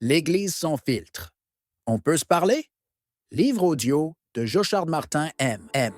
L'Église sans filtre. On peut se parler? Livre audio de Jochard Martin M.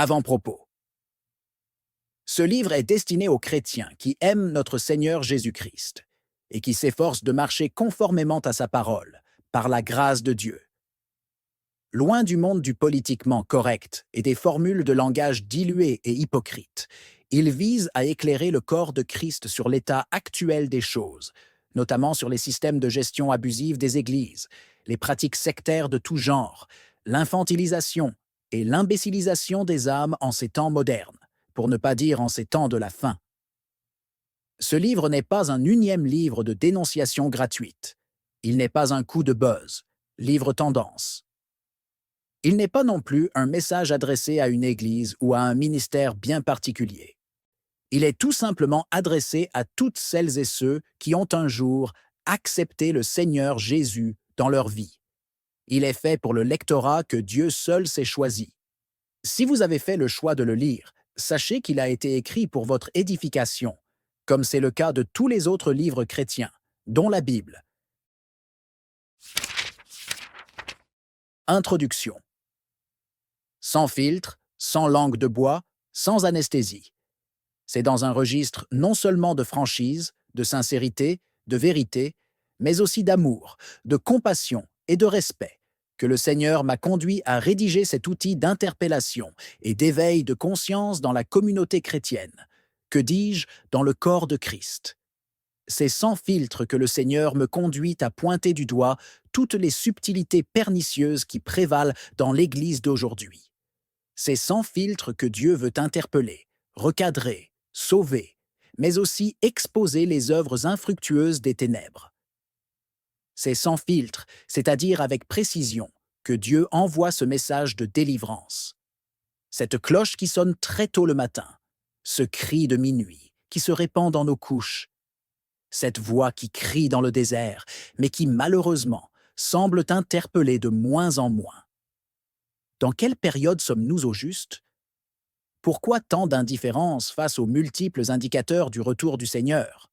Avant-propos. Ce livre est destiné aux chrétiens qui aiment notre Seigneur Jésus-Christ et qui s'efforcent de marcher conformément à sa parole, par la grâce de Dieu. Loin du monde du politiquement correct et des formules de langage diluées et hypocrites, il vise à éclairer le corps de Christ sur l'état actuel des choses, notamment sur les systèmes de gestion abusive des églises, les pratiques sectaires de tout genre, l'infantilisation et l'imbécilisation des âmes en ces temps modernes, pour ne pas dire en ces temps de la fin. Ce livre n'est pas un unième livre de dénonciation gratuite. Il n'est pas un coup de buzz, livre tendance. Il n'est pas non plus un message adressé à une église ou à un ministère bien particulier. Il est tout simplement adressé à toutes celles et ceux qui ont un jour accepté le Seigneur Jésus dans leur vie. Il est fait pour le lectorat que Dieu seul s'est choisi. Si vous avez fait le choix de le lire, sachez qu'il a été écrit pour votre édification, comme c'est le cas de tous les autres livres chrétiens, dont la Bible. Introduction. Sans filtre, sans langue de bois, sans anesthésie. C'est dans un registre non seulement de franchise, de sincérité, de vérité, mais aussi d'amour, de compassion et de respect que le Seigneur m'a conduit à rédiger cet outil d'interpellation et d'éveil de conscience dans la communauté chrétienne, que dis-je, dans le corps de Christ. C'est sans filtre que le Seigneur me conduit à pointer du doigt toutes les subtilités pernicieuses qui prévalent dans l'Église d'aujourd'hui. C'est sans filtre que Dieu veut interpeller, recadrer, sauver, mais aussi exposer les œuvres infructueuses des ténèbres. C'est sans filtre, c'est-à-dire avec précision, que Dieu envoie ce message de délivrance. Cette cloche qui sonne très tôt le matin, ce cri de minuit qui se répand dans nos couches, cette voix qui crie dans le désert, mais qui malheureusement semble interpeller de moins en moins. Dans quelle période sommes-nous au juste? Pourquoi tant d'indifférence face aux multiples indicateurs du retour du Seigneur?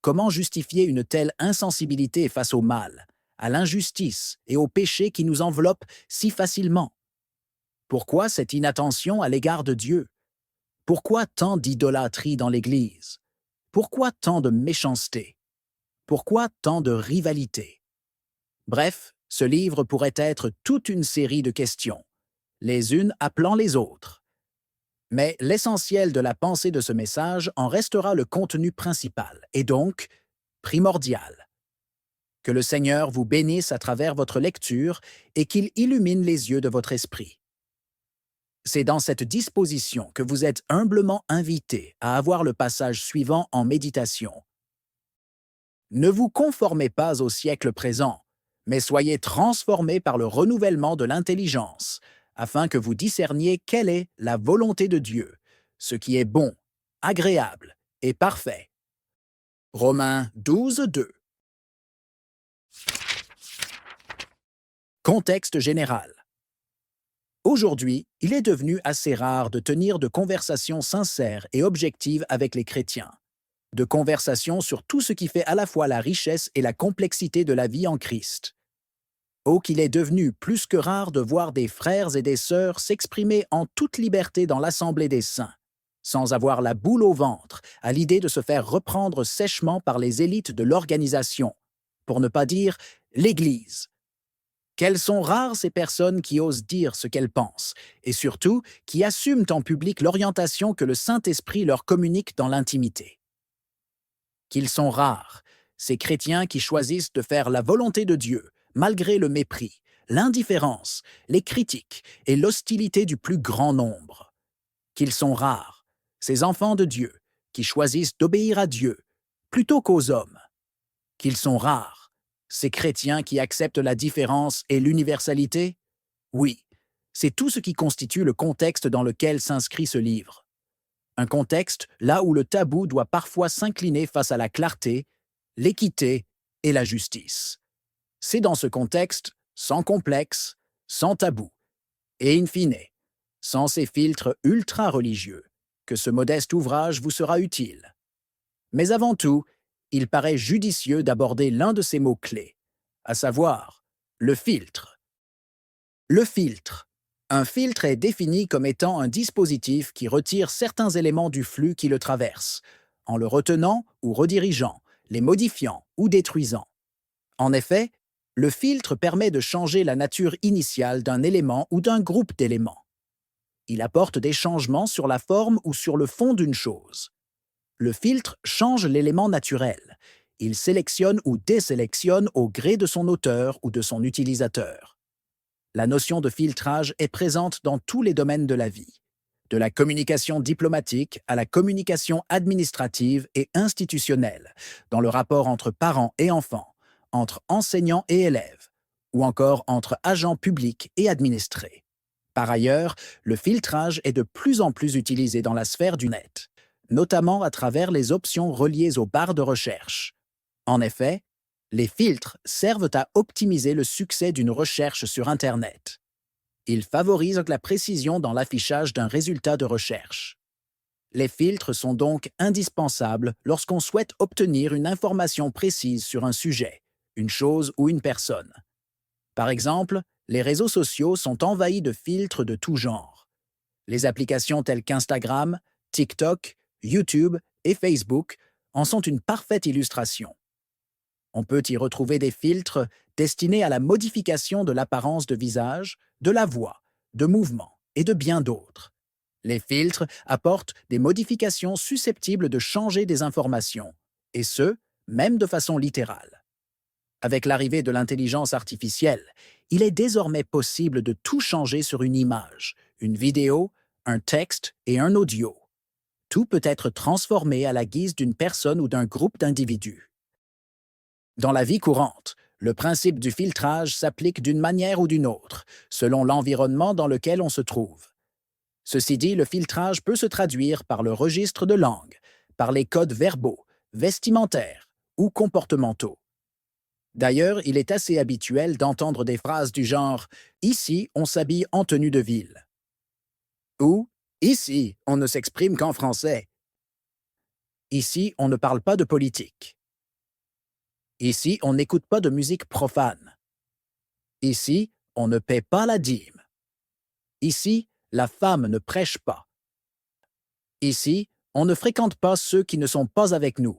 Comment justifier une telle insensibilité face au mal, à l'injustice et au péché qui nous enveloppent si facilement? Pourquoi cette inattention à l'égard de Dieu? Pourquoi tant d'idolâtrie dans l'Église? Pourquoi tant de méchanceté? Pourquoi tant de rivalité? Bref, ce livre pourrait être toute une série de questions, les unes appelant les autres. Mais l'essentiel de la pensée de ce message en restera le contenu principal, et donc primordial. Que le Seigneur vous bénisse à travers votre lecture et qu'il illumine les yeux de votre esprit. C'est dans cette disposition que vous êtes humblement invité à avoir le passage suivant en méditation. Ne vous conformez pas au siècle présent, mais soyez transformés par le renouvellement de l'intelligence, afin que vous discerniez quelle est la volonté de Dieu, ce qui est bon, agréable et parfait. Romains 12, 2. Contexte général. Aujourd'hui, il est devenu assez rare de tenir de conversations sincères et objectives avec les chrétiens. de conversation sur tout ce qui fait à la fois la richesse et la complexité de la vie en Christ. Oh, qu'il est devenu plus que rare de voir des frères et des sœurs s'exprimer en toute liberté dans l'assemblée des saints, sans avoir la boule au ventre à l'idée de se faire reprendre sèchement par les élites de l'organisation, pour ne pas dire l'Église. Quelles sont rares ces personnes qui osent dire ce qu'elles pensent, et surtout qui assument en public l'orientation que le Saint-Esprit leur communique dans l'intimité. Qu'ils sont rares, ces chrétiens qui choisissent de faire la volonté de Dieu, malgré le mépris, l'indifférence, les critiques et l'hostilité du plus grand nombre. Qu'ils sont rares, ces enfants de Dieu, qui choisissent d'obéir à Dieu, plutôt qu'aux hommes. Qu'ils sont rares, ces chrétiens qui acceptent la différence et l'universalité. Oui, c'est tout ce qui constitue le contexte dans lequel s'inscrit ce livre. Un contexte là où le tabou doit parfois s'incliner face à la clarté, l'équité et la justice. C'est dans ce contexte, sans complexe, sans tabou, et in fine, sans ces filtres ultra-religieux, que ce modeste ouvrage vous sera utile. Mais avant tout, il paraît judicieux d'aborder l'un de ces mots-clés, à savoir le filtre. Le filtre. Un filtre est défini comme étant un dispositif qui retire certains éléments du flux qui le traverse, en le retenant ou redirigeant, les modifiant ou détruisant. En effet, le filtre permet de changer la nature initiale d'un élément ou d'un groupe d'éléments. Il apporte des changements sur la forme ou sur le fond d'une chose. Le filtre change l'élément naturel. Il sélectionne ou désélectionne au gré de son auteur ou de son utilisateur. La notion de filtrage est présente dans tous les domaines de la vie, de la communication diplomatique à la communication administrative et institutionnelle, dans le rapport entre parents et enfants, entre enseignants et élèves, ou encore entre agents publics et administrés. Par ailleurs, le filtrage est de plus en plus utilisé dans la sphère du net, notamment à travers les options reliées aux barres de recherche. En effet, les filtres servent à optimiser le succès d'une recherche sur Internet. Ils favorisent la précision dans l'affichage d'un résultat de recherche. Les filtres sont donc indispensables lorsqu'on souhaite obtenir une information précise sur un sujet, une chose ou une personne. Par exemple, les réseaux sociaux sont envahis de filtres de tout genre. Les applications telles qu'Instagram, TikTok, YouTube et Facebook en sont une parfaite illustration. On peut y retrouver des filtres destinés à la modification de l'apparence de visage, de la voix, de mouvement et de bien d'autres. Les filtres apportent des modifications susceptibles de changer des informations, et ce, même de façon littérale. Avec l'arrivée de l'intelligence artificielle, il est désormais possible de tout changer sur une image, une vidéo, un texte et un audio. Tout peut être transformé à la guise d'une personne ou d'un groupe d'individus. Dans la vie courante, le principe du filtrage s'applique d'une manière ou d'une autre, selon l'environnement dans lequel on se trouve. Ceci dit, le filtrage peut se traduire par le registre de langue, par les codes verbaux, vestimentaires ou comportementaux. D'ailleurs, il est assez habituel d'entendre des phrases du genre « Ici, on s'habille en tenue de ville » ou « Ici, on ne s'exprime qu'en français » ». Ici, on ne parle pas de politique. Ici, on n'écoute pas de musique profane. Ici, on ne paie pas la dîme. Ici, la femme ne prêche pas. Ici, on ne fréquente pas ceux qui ne sont pas avec nous.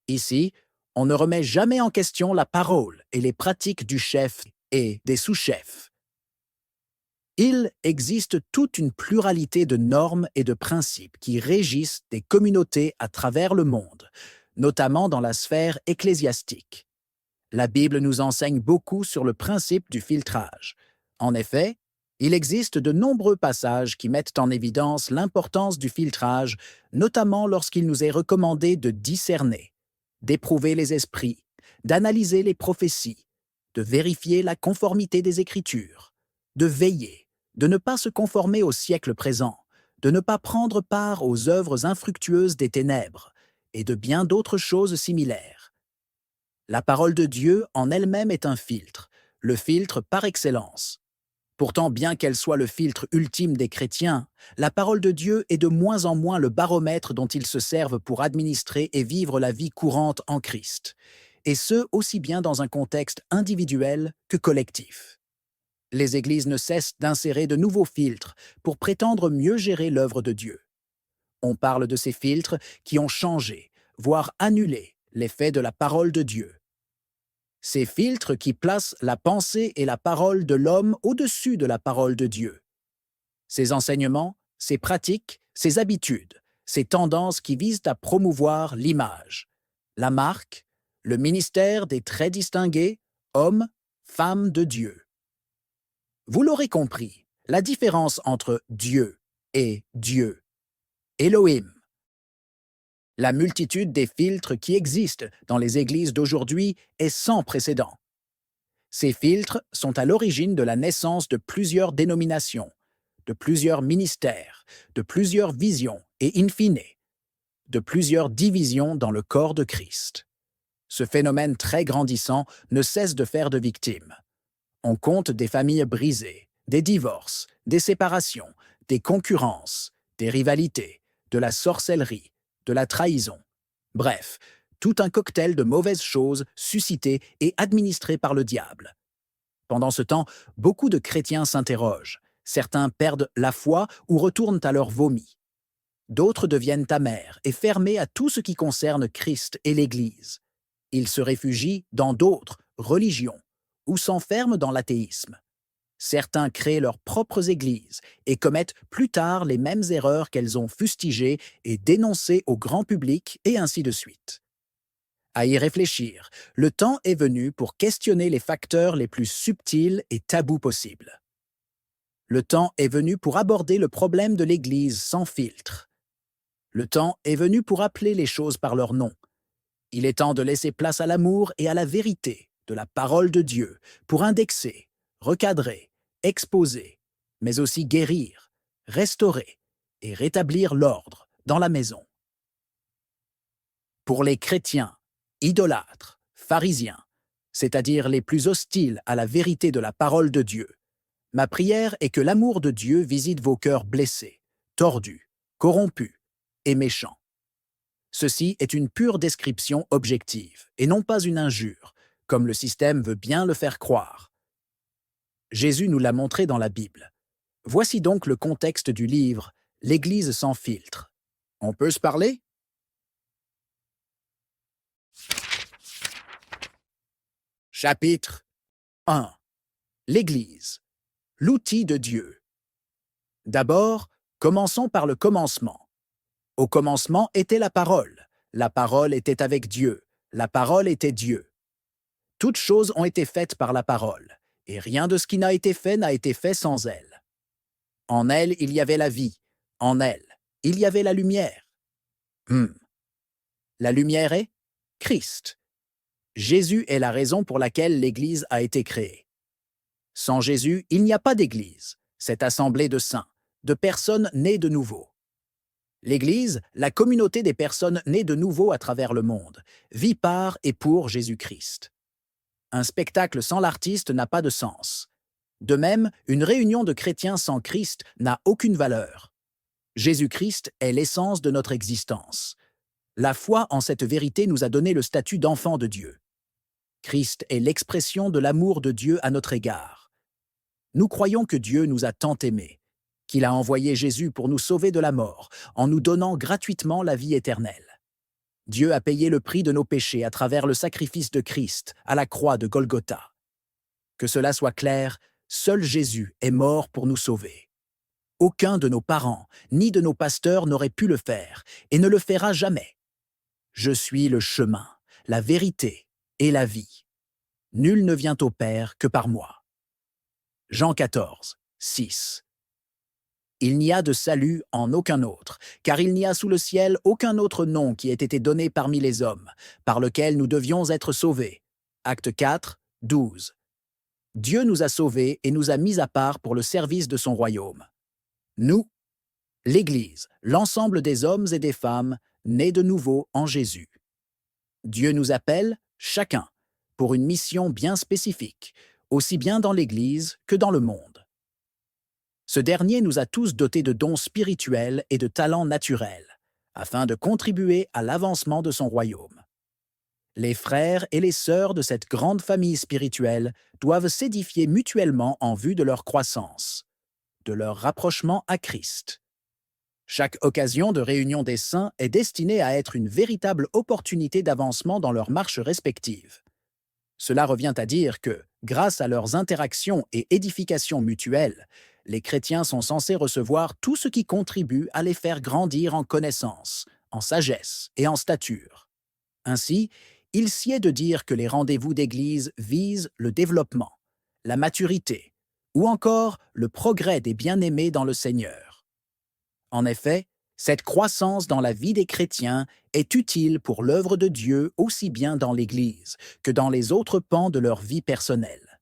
Ici, on ne remet jamais en question la parole et les pratiques du chef et des sous-chefs. Il existe toute une pluralité de normes et de principes qui régissent des communautés à travers le monde, notamment dans la sphère ecclésiastique. La Bible nous enseigne beaucoup sur le principe du filtrage. En effet, il existe de nombreux passages qui mettent en évidence l'importance du filtrage, notamment lorsqu'il nous est recommandé de discerner, d'éprouver les esprits, d'analyser les prophéties, de vérifier la conformité des Écritures, de veiller, de ne pas se conformer au siècle présent, de ne pas prendre part aux œuvres infructueuses des ténèbres, et de bien d'autres choses similaires. La parole de Dieu en elle-même est un filtre, le filtre par excellence. Pourtant, bien qu'elle soit le filtre ultime des chrétiens, la parole de Dieu est de moins en moins le baromètre dont ils se servent pour administrer et vivre la vie courante en Christ, et ce aussi bien dans un contexte individuel que collectif. Les églises ne cessent d'insérer de nouveaux filtres pour prétendre mieux gérer l'œuvre de Dieu. On parle de ces filtres qui ont changé, voire annulé, l'effet de la parole de Dieu. Ces filtres qui placent la pensée et la parole de l'homme au-dessus de la parole de Dieu. Ces enseignements, ces pratiques, ces habitudes, ces tendances qui visent à promouvoir l'image, la marque, le ministère des très distingués, hommes, femmes de Dieu. Vous l'aurez compris, la différence entre Dieu et Dieu, Elohim. La multitude des filtres qui existent dans les églises d'aujourd'hui est sans précédent. Ces filtres sont à l'origine de la naissance de plusieurs dénominations, de plusieurs ministères, de plusieurs visions et, in fine, de plusieurs divisions dans le corps de Christ. Ce phénomène très grandissant ne cesse de faire de victimes. On compte des familles brisées, des divorces, des séparations, des concurrences, des rivalités, de la sorcellerie, de la trahison. Bref, tout un cocktail de mauvaises choses suscitées et administrées par le diable. Pendant ce temps, beaucoup de chrétiens s'interrogent. Certains perdent la foi ou retournent à leur vomi. D'autres deviennent amers et fermés à tout ce qui concerne Christ et l'Église. Ils se réfugient dans d'autres religions ou s'enferment dans l'athéisme. Certains créent leurs propres églises et commettent plus tard les mêmes erreurs qu'elles ont fustigées et dénoncées au grand public, et ainsi de suite. À y réfléchir, le temps est venu pour questionner les facteurs les plus subtils et tabous possibles. Le temps est venu pour aborder le problème de l'Église sans filtre. Le temps est venu pour appeler les choses par leur nom. Il est temps de laisser place à l'amour et à la vérité de la parole de Dieu pour indexer, recadrer, exposer, mais aussi guérir, restaurer et rétablir l'ordre dans la maison. Pour les chrétiens, idolâtres, pharisiens, c'est-à-dire les plus hostiles à la vérité de la parole de Dieu, ma prière est que l'amour de Dieu visite vos cœurs blessés, tordus, corrompus et méchants. Ceci est une pure description objective, et non pas une injure, comme le système veut bien le faire croire. Jésus nous l'a montré dans la Bible. Voici donc le contexte du livre « L'Église sans filtre ». On peut se parler? Chapitre 1. L'Église, l'outil de Dieu. D'abord, commençons par le commencement. Au commencement était la parole était avec Dieu, la parole était Dieu. Toutes choses ont été faites par la parole, et rien de ce qui n'a été fait sans elle. En elle, il y avait la vie, en elle, il y avait la lumière. La lumière est Christ. Jésus est la raison pour laquelle l'Église a été créée. Sans Jésus, il n'y a pas d'Église, cette assemblée de saints, de personnes nées de nouveau. L'Église, la communauté des personnes nées de nouveau à travers le monde, vit par et pour Jésus-Christ. Un spectacle sans l'artiste n'a pas de sens. De même, une réunion de chrétiens sans Christ n'a aucune valeur. Jésus-Christ est l'essence de notre existence. La foi en cette vérité nous a donné le statut d'enfant de Dieu. Christ est l'expression de l'amour de Dieu à notre égard. Nous croyons que Dieu nous a tant aimés, qu'il a envoyé Jésus pour nous sauver de la mort, en nous donnant gratuitement la vie éternelle. Dieu a payé le prix de nos péchés à travers le sacrifice de Christ à la croix de Golgotha. Que cela soit clair, seul Jésus est mort pour nous sauver. Aucun de nos parents, ni de nos pasteurs n'aurait pu le faire, et ne le fera jamais. Je suis le chemin, la vérité et la vie. Nul ne vient au Père que par moi. Jean 14, 6. Il n'y a de salut en aucun autre, car il n'y a sous le ciel aucun autre nom qui ait été donné parmi les hommes, par lequel nous devions être sauvés. Acte 4, 12. Dieu nous a sauvés et nous a mis à part pour le service de son royaume. Nous, l'Église, l'ensemble des hommes et des femmes, nés de nouveau en Jésus. Dieu nous appelle, chacun, pour une mission bien spécifique, aussi bien dans l'Église que dans le monde. Ce dernier nous a tous dotés de dons spirituels et de talents naturels, afin de contribuer à l'avancement de son royaume. Les frères et les sœurs de cette grande famille spirituelle doivent s'édifier mutuellement en vue de leur croissance, de leur rapprochement à Christ. Chaque occasion de réunion des saints est destinée à être une véritable opportunité d'avancement dans leurs marches respectives. Cela revient à dire que, grâce à leurs interactions et édifications mutuelles, les chrétiens sont censés recevoir tout ce qui contribue à les faire grandir en connaissance, en sagesse et en stature. Ainsi, il sied de dire que les rendez-vous d'Église visent le développement, la maturité ou encore le progrès des bien-aimés dans le Seigneur. En effet, cette croissance dans la vie des chrétiens est utile pour l'œuvre de Dieu aussi bien dans l'Église que dans les autres pans de leur vie personnelle.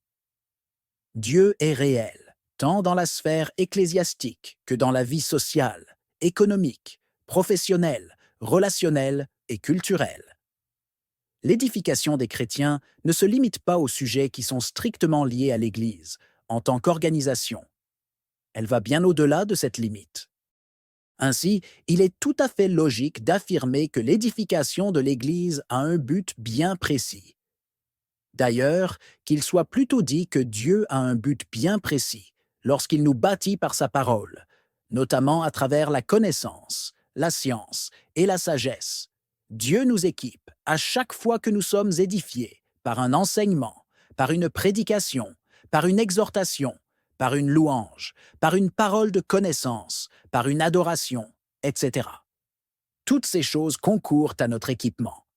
Dieu est réel, tant dans la sphère ecclésiastique que dans la vie sociale, économique, professionnelle, relationnelle et culturelle. L'édification des chrétiens ne se limite pas aux sujets qui sont strictement liés à l'Église, en tant qu'organisation. Elle va bien au-delà de cette limite. Ainsi, il est tout à fait logique d'affirmer que l'édification de l'Église a un but bien précis. D'ailleurs, qu'il soit plutôt dit que Dieu a un but bien précis lorsqu'il nous bâtit par sa parole, notamment à travers la connaissance, la science et la sagesse. Dieu nous équipe à chaque fois que nous sommes édifiés par un enseignement, par une prédication, par une exhortation, par une louange, par une parole de connaissance, par une adoration, etc. Toutes ces choses concourent à notre équipement.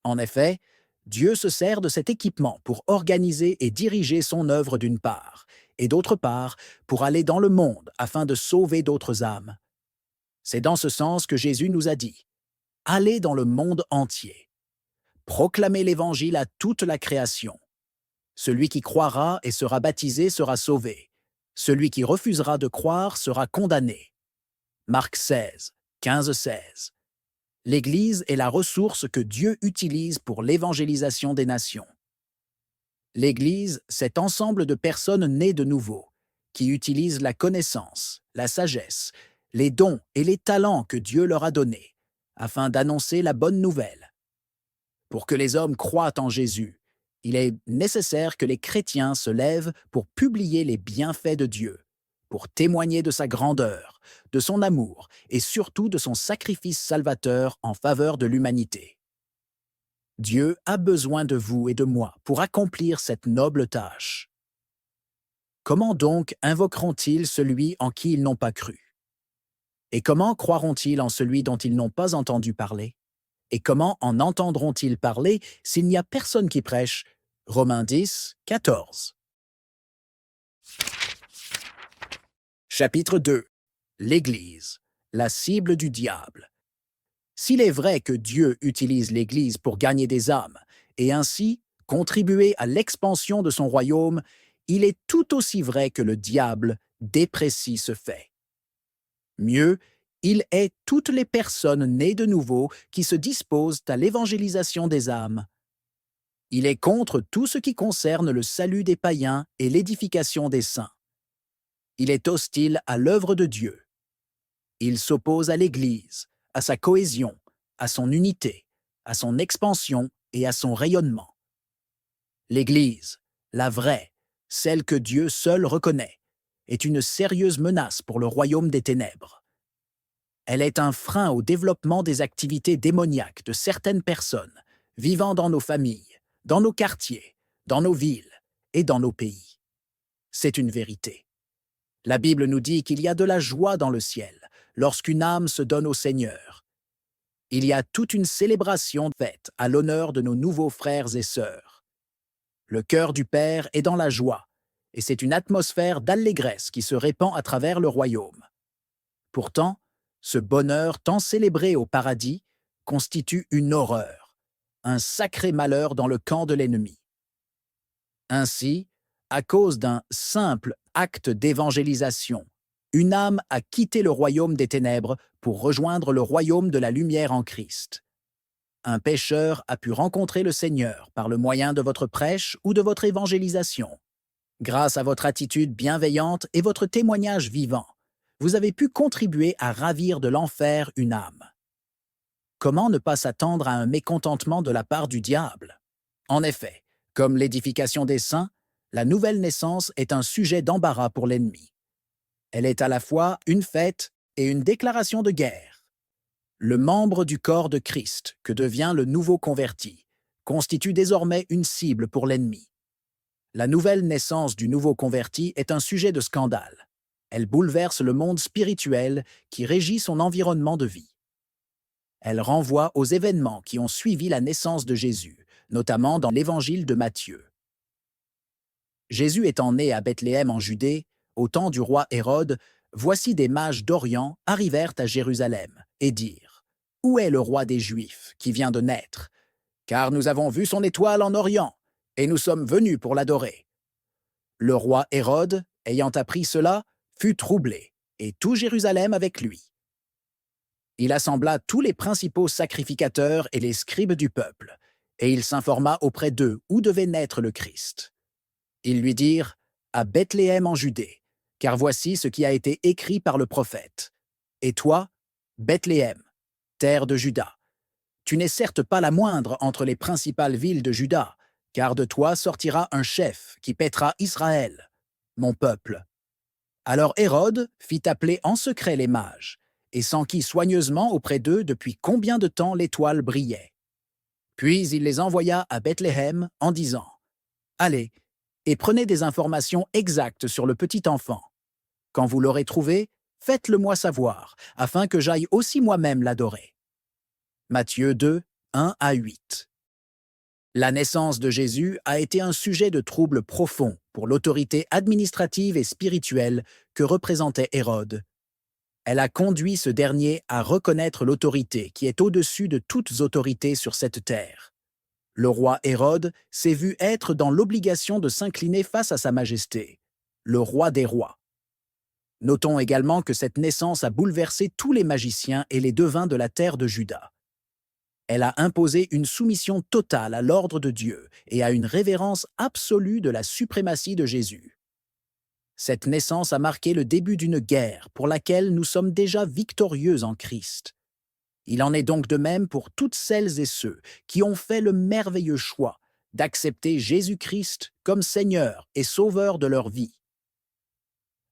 En effet, Dieu se sert de cet équipement pour organiser et diriger son œuvre d'une part, et d'autre part, pour aller dans le monde afin de sauver d'autres âmes. C'est dans ce sens que Jésus nous a dit « Allez dans le monde entier, proclamez l'Évangile à toute la création. Celui qui croira et sera baptisé sera sauvé. Celui qui refusera de croire sera condamné. » Marc 16, 15-16. L'Église est la ressource que Dieu utilise pour l'évangélisation des nations. L'Église, c'est ensemble de personnes nées de nouveau, qui utilisent la connaissance, la sagesse, les dons et les talents que Dieu leur a donnés, afin d'annoncer la bonne nouvelle. Pour que les hommes croient en Jésus, il est nécessaire que les chrétiens se lèvent pour publier les bienfaits de Dieu, pour témoigner de sa grandeur, de son amour et surtout de son sacrifice salvateur en faveur de l'humanité. Dieu a besoin de vous et de moi pour accomplir cette noble tâche. Comment donc invoqueront-ils celui en qui ils n'ont pas cru? Et comment croiront-ils en celui dont ils n'ont pas entendu parler? Et comment en entendront-ils parler s'il n'y a personne qui prêche? Romains 10, 14. Chapitre 2. L'Église, la cible du diable. S'il est vrai que Dieu utilise l'Église pour gagner des âmes et ainsi contribuer à l'expansion de son royaume, il est tout aussi vrai que le diable déprécie ce fait. Mieux, il est toutes les personnes nées de nouveau qui se disposent à l'évangélisation des âmes. Il est contre tout ce qui concerne le salut des païens et l'édification des saints. Il est hostile à l'œuvre de Dieu. Il s'oppose à l'Église, à sa cohésion, à son unité, à son expansion et à son rayonnement. L'Église, la vraie, celle que Dieu seul reconnaît, est une sérieuse menace pour le royaume des ténèbres. Elle est un frein au développement des activités démoniaques de certaines personnes vivant dans nos familles, dans nos quartiers, dans nos villes et dans nos pays. C'est une vérité. La Bible nous dit qu'il y a de la joie dans le ciel lorsqu'une âme se donne au Seigneur. Il y a toute une célébration faite à l'honneur de nos nouveaux frères et sœurs. Le cœur du Père est dans la joie, et c'est une atmosphère d'allégresse qui se répand à travers le royaume. Pourtant, ce bonheur tant célébré au paradis constitue une horreur, un sacré malheur dans le camp de l'ennemi. Ainsi, à cause d'un simple acte d'évangélisation, une âme a quitté le royaume des ténèbres pour rejoindre le royaume de la lumière en Christ. Un pécheur a pu rencontrer le Seigneur par le moyen de votre prêche ou de votre évangélisation. Grâce à votre attitude bienveillante et votre témoignage vivant, vous avez pu contribuer à ravir de l'enfer une âme. Comment ne pas s'attendre à un mécontentement de la part du diable? En effet, comme l'édification des saints, la nouvelle naissance est un sujet d'embarras pour l'ennemi. Elle est à la fois une fête et une déclaration de guerre. Le membre du corps de Christ, que devient le nouveau converti, constitue désormais une cible pour l'ennemi. La nouvelle naissance du nouveau converti est un sujet de scandale. Elle bouleverse le monde spirituel qui régit son environnement de vie. Elle renvoie aux événements qui ont suivi la naissance de Jésus, notamment dans l'évangile de Matthieu. Jésus étant né à Bethléem en Judée, au temps du roi Hérode, voici des mages d'Orient arrivèrent à Jérusalem et dirent: Où est le roi des Juifs qui vient de naître? Car nous avons vu son étoile en Orient, et nous sommes venus pour l'adorer. Le roi Hérode, ayant appris cela, fut troublé, et tout Jérusalem avec lui. Il assembla tous les principaux sacrificateurs et les scribes du peuple, et il s'informa auprès d'eux où devait naître le Christ. Ils lui dirent: À Bethléem en Judée, car voici ce qui a été écrit par le prophète. Et toi, Bethléem, terre de Juda, tu n'es certes pas la moindre entre les principales villes de Juda, car de toi sortira un chef qui paîtra Israël, mon peuple. Alors Hérode fit appeler en secret les mages, et s'enquit soigneusement auprès d'eux depuis combien de temps l'étoile brillait. Puis il les envoya à Bethléem en disant: Allez, et prenez des informations exactes sur le petit enfant. Quand vous l'aurez trouvé, faites-le-moi savoir, afin que j'aille aussi moi-même l'adorer. Matthieu 2, 1 à 8. La naissance de Jésus a été un sujet de trouble profond pour l'autorité administrative et spirituelle que représentait Hérode. Elle a conduit ce dernier à reconnaître l'autorité qui est au-dessus de toutes autorités sur cette terre. Le roi Hérode s'est vu être dans l'obligation de s'incliner face à sa majesté, le roi des rois. Notons également que cette naissance a bouleversé tous les magiciens et les devins de la terre de Juda. Elle a imposé une soumission totale à l'ordre de Dieu et à une révérence absolue de la suprématie de Jésus. Cette naissance a marqué le début d'une guerre pour laquelle nous sommes déjà victorieux en Christ. Il en est donc de même pour toutes celles et ceux qui ont fait le merveilleux choix d'accepter Jésus-Christ comme Seigneur et Sauveur de leur vie.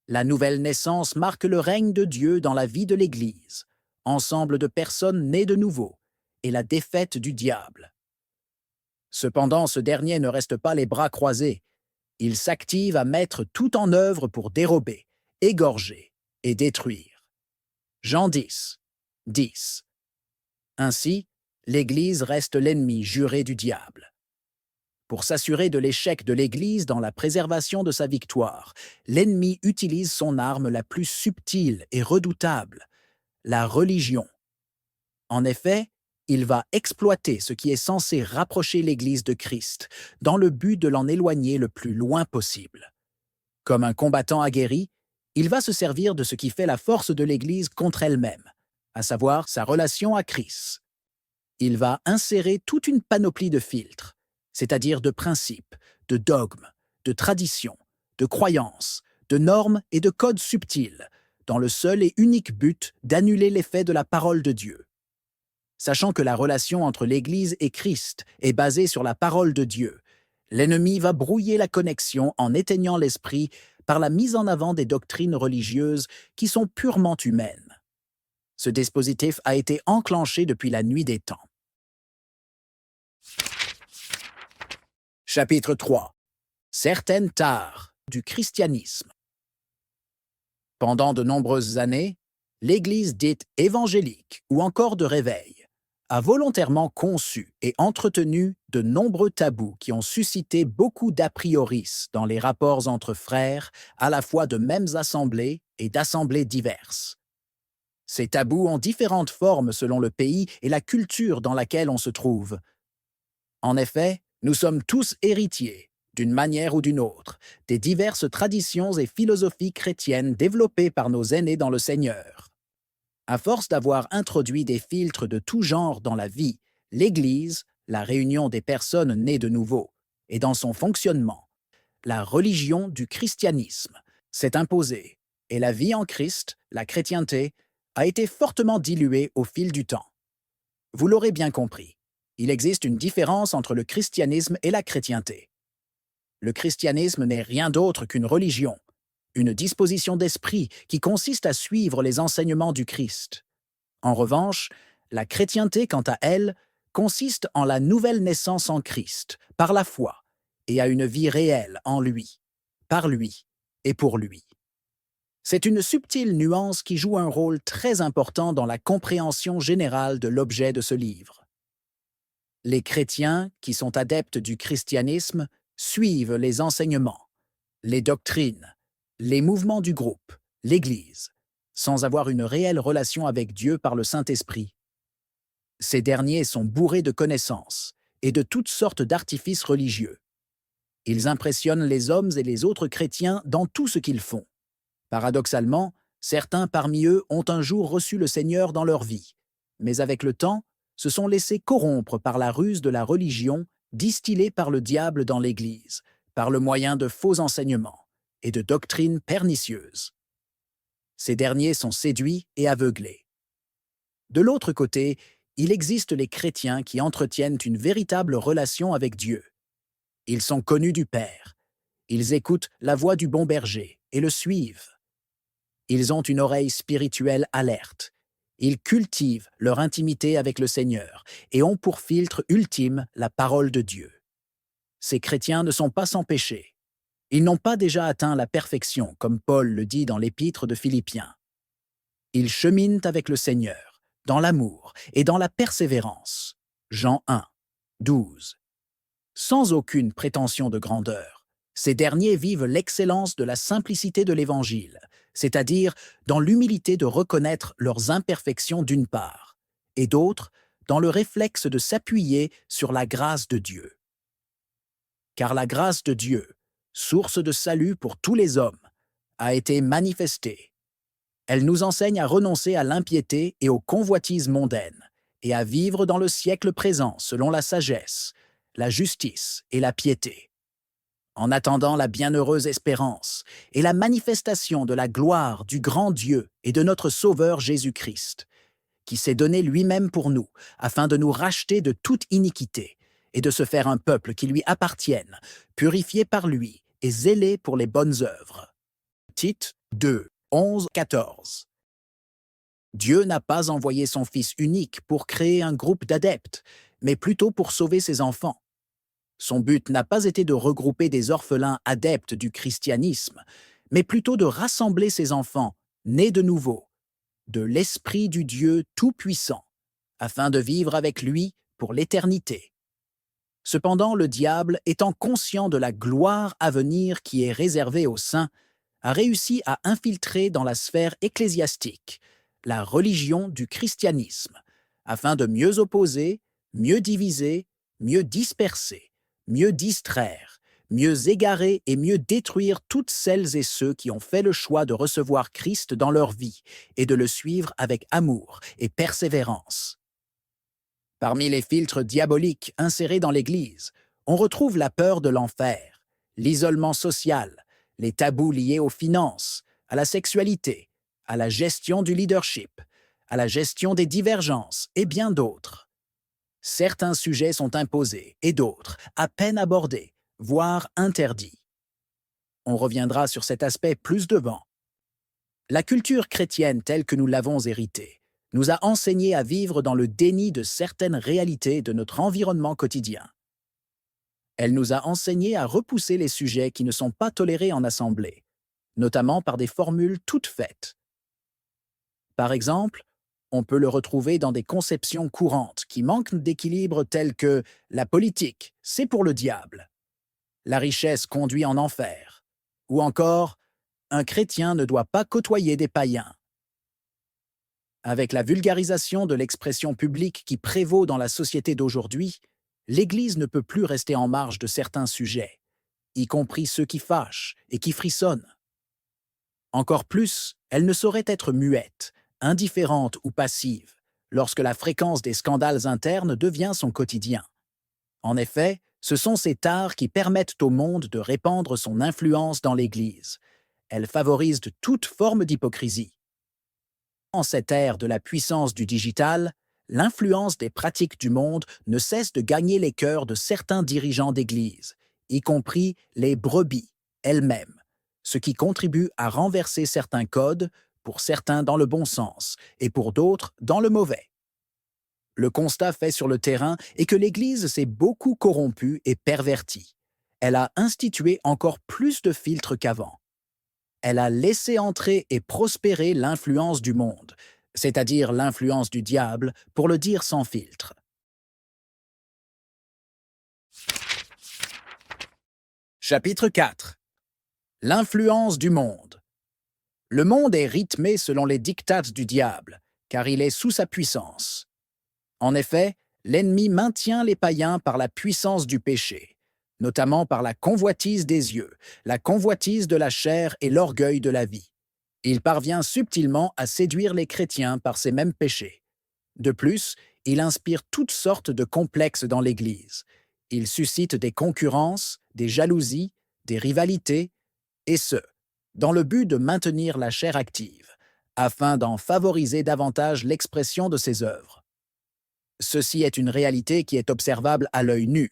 La nouvelle naissance marque le règne de Dieu dans la vie de l'Église, ensemble de personnes nées de nouveau, et la défaite du diable. Cependant, ce dernier ne reste pas les bras croisés. Il s'active à mettre tout en œuvre pour dérober, égorger et détruire. Jean 10, 10. Ainsi, l'Église reste l'ennemi juré du diable. Pour s'assurer de l'échec de l'Église dans la préservation de sa victoire, l'ennemi utilise son arme la plus subtile et redoutable, la religion. En effet, il va exploiter ce qui est censé rapprocher l'Église de Christ, dans le but de l'en éloigner le plus loin possible. Comme un combattant aguerri, il va se servir de ce qui fait la force de l'Église contre elle-même, à savoir sa relation à Christ. Il va insérer toute une panoplie de filtres, c'est-à-dire de principes, de dogmes, de traditions, de croyances, de normes et de codes subtils, dans le seul et unique but d'annuler l'effet de la parole de Dieu. Sachant que la relation entre l'Église et Christ est basée sur la parole de Dieu, l'ennemi va brouiller la connexion en éteignant l'esprit par la mise en avant des doctrines religieuses qui sont purement humaines. Ce dispositif a été enclenché depuis la nuit des temps. Chapitre 3. Certaines tares du christianisme. Pendant de nombreuses années, l'Église dite évangélique ou encore de réveil a volontairement conçu et entretenu de nombreux tabous qui ont suscité beaucoup d'a prioris dans les rapports entre frères, à la fois de mêmes assemblées et d'assemblées diverses. Ces tabous ont différentes formes selon le pays et la culture dans laquelle on se trouve. En effet, nous sommes tous héritiers, d'une manière ou d'une autre, des diverses traditions et philosophies chrétiennes développées par nos aînés dans le Seigneur. À force d'avoir introduit des filtres de tout genre dans la vie, l'Église, la réunion des personnes nées de nouveau, et dans son fonctionnement, la religion du christianisme, s'est imposée, et la vie en Christ, la chrétienté, a été fortement diluée au fil du temps. Vous l'aurez bien compris, il existe une différence entre le christianisme et la chrétienté. Le christianisme n'est rien d'autre qu'une religion, une disposition d'esprit qui consiste à suivre les enseignements du Christ. En revanche, la chrétienté, quant à elle, consiste en la nouvelle naissance en Christ, par la foi, et à une vie réelle en lui, par lui et pour lui. C'est une subtile nuance qui joue un rôle très important dans la compréhension générale de l'objet de ce livre. Les chrétiens, qui sont adeptes du christianisme, suivent les enseignements, les doctrines, les mouvements du groupe, l'Église, sans avoir une réelle relation avec Dieu par le Saint-Esprit. Ces derniers sont bourrés de connaissances et de toutes sortes d'artifices religieux. Ils impressionnent les hommes et les autres chrétiens dans tout ce qu'ils font. Paradoxalement, certains parmi eux ont un jour reçu le Seigneur dans leur vie, mais avec le temps, se sont laissés corrompre par la ruse de la religion distillée par le diable dans l'Église, par le moyen de faux enseignements et de doctrines pernicieuses. Ces derniers sont séduits et aveuglés. De l'autre côté, il existe les chrétiens qui entretiennent une véritable relation avec Dieu. Ils sont connus du Père. Ils écoutent la voix du bon berger et le suivent. Ils ont une oreille spirituelle alerte. Ils cultivent leur intimité avec le Seigneur et ont pour filtre ultime la parole de Dieu. Ces chrétiens ne sont pas sans péché. Ils n'ont pas déjà atteint la perfection, comme Paul le dit dans l'épître de Philippiens. Ils cheminent avec le Seigneur, dans l'amour et dans la persévérance. Jean 1, 12. Sans aucune prétention de grandeur, ces derniers vivent l'excellence de la simplicité de l'Évangile, c'est-à-dire dans l'humilité de reconnaître leurs imperfections d'une part, et d'autre, dans le réflexe de s'appuyer sur la grâce de Dieu. Car la grâce de Dieu, source de salut pour tous les hommes, a été manifestée. Elle nous enseigne à renoncer à l'impiété et aux convoitises mondaines, et à vivre dans le siècle présent selon la sagesse, la justice et la piété. En attendant la bienheureuse espérance et la manifestation de la gloire du grand Dieu et de notre Sauveur Jésus-Christ, qui s'est donné lui-même pour nous, afin de nous racheter de toute iniquité et de se faire un peuple qui lui appartienne, purifié par lui et zélé pour les bonnes œuvres. Tite 2, 11, 14. Dieu n'a pas envoyé son Fils unique pour créer un groupe d'adeptes, mais plutôt pour sauver ses enfants. Son but n'a pas été de regrouper des orphelins adeptes du christianisme, mais plutôt de rassembler ses enfants, nés de nouveau, de l'Esprit du Dieu Tout-Puissant, afin de vivre avec lui pour l'éternité. Cependant, le diable, étant conscient de la gloire à venir qui est réservée aux saints, a réussi à infiltrer dans la sphère ecclésiastique la religion du christianisme, afin de mieux opposer, mieux diviser, mieux disperser, mieux distraire, mieux égarer et mieux détruire toutes celles et ceux qui ont fait le choix de recevoir Christ dans leur vie et de le suivre avec amour et persévérance. Parmi les filtres diaboliques insérés dans l'Église, on retrouve la peur de l'enfer, l'isolement social, les tabous liés aux finances, à la sexualité, à la gestion du leadership, à la gestion des divergences et bien d'autres. Certains sujets sont imposés et d'autres à peine abordés, voire interdits. On reviendra sur cet aspect plus devant. La culture chrétienne telle que nous l'avons héritée nous a enseigné à vivre dans le déni de certaines réalités de notre environnement quotidien. Elle nous a enseigné à repousser les sujets qui ne sont pas tolérés en assemblée, notamment par des formules toutes faites. Par exemple, on peut le retrouver dans des conceptions courantes qui manquent d'équilibre telles que la politique, c'est pour le diable, la richesse conduit en enfer, ou encore un chrétien ne doit pas côtoyer des païens. Avec la vulgarisation de l'expression publique qui prévaut dans la société d'aujourd'hui, l'Église ne peut plus rester en marge de certains sujets, y compris ceux qui fâchent et qui frissonnent. Encore plus, elle ne saurait être muette, indifférente ou passive, lorsque la fréquence des scandales internes devient son quotidien. En effet, Ce sont ces tares qui permettent au monde de répandre son influence dans l'Église. Elles favorisent toute forme d'hypocrisie. En cette ère de la puissance du digital, l'influence des pratiques du monde ne cesse de gagner les cœurs de certains dirigeants d'Église, y compris les brebis elles-mêmes, ce qui contribue à renverser certains codes, pour certains dans le bon sens et pour d'autres dans le mauvais. Le constat fait sur le terrain est que l'Église s'est beaucoup corrompue et pervertie. Elle a institué encore plus de filtres qu'avant. Elle a laissé entrer et prospérer l'influence du monde, c'est-à-dire l'influence du diable, pour le dire sans filtre. Chapitre 4. L'influence du monde. Le monde est rythmé selon les diktats du diable, car il est sous sa puissance. En effet, l'ennemi maintient les païens par la puissance du péché, notamment par la convoitise des yeux, la convoitise de la chair et l'orgueil de la vie. Il parvient subtilement à séduire les chrétiens par ces mêmes péchés. De plus, il inspire toutes sortes de complexes dans l'Église. Il suscite des concurrences, des jalousies, des rivalités, et ce, dans le but de maintenir la chair active, afin d'en favoriser davantage l'expression de ses œuvres. Ceci est une réalité qui est observable à l'œil nu.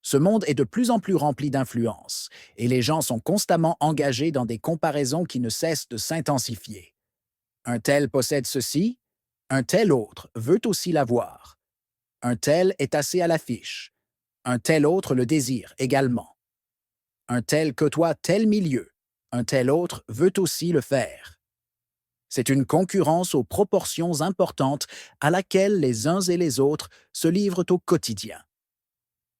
Ce monde est de plus en plus rempli d'influence, et les gens sont constamment engagés dans des comparaisons qui ne cessent de s'intensifier. Un tel possède ceci, un tel autre veut aussi l'avoir. Un tel est assez à l'affiche, un tel autre le désire également. Un tel côtoie tel milieu, un tel autre veut aussi le faire. C'est une concurrence aux proportions importantes à laquelle les uns et les autres se livrent au quotidien.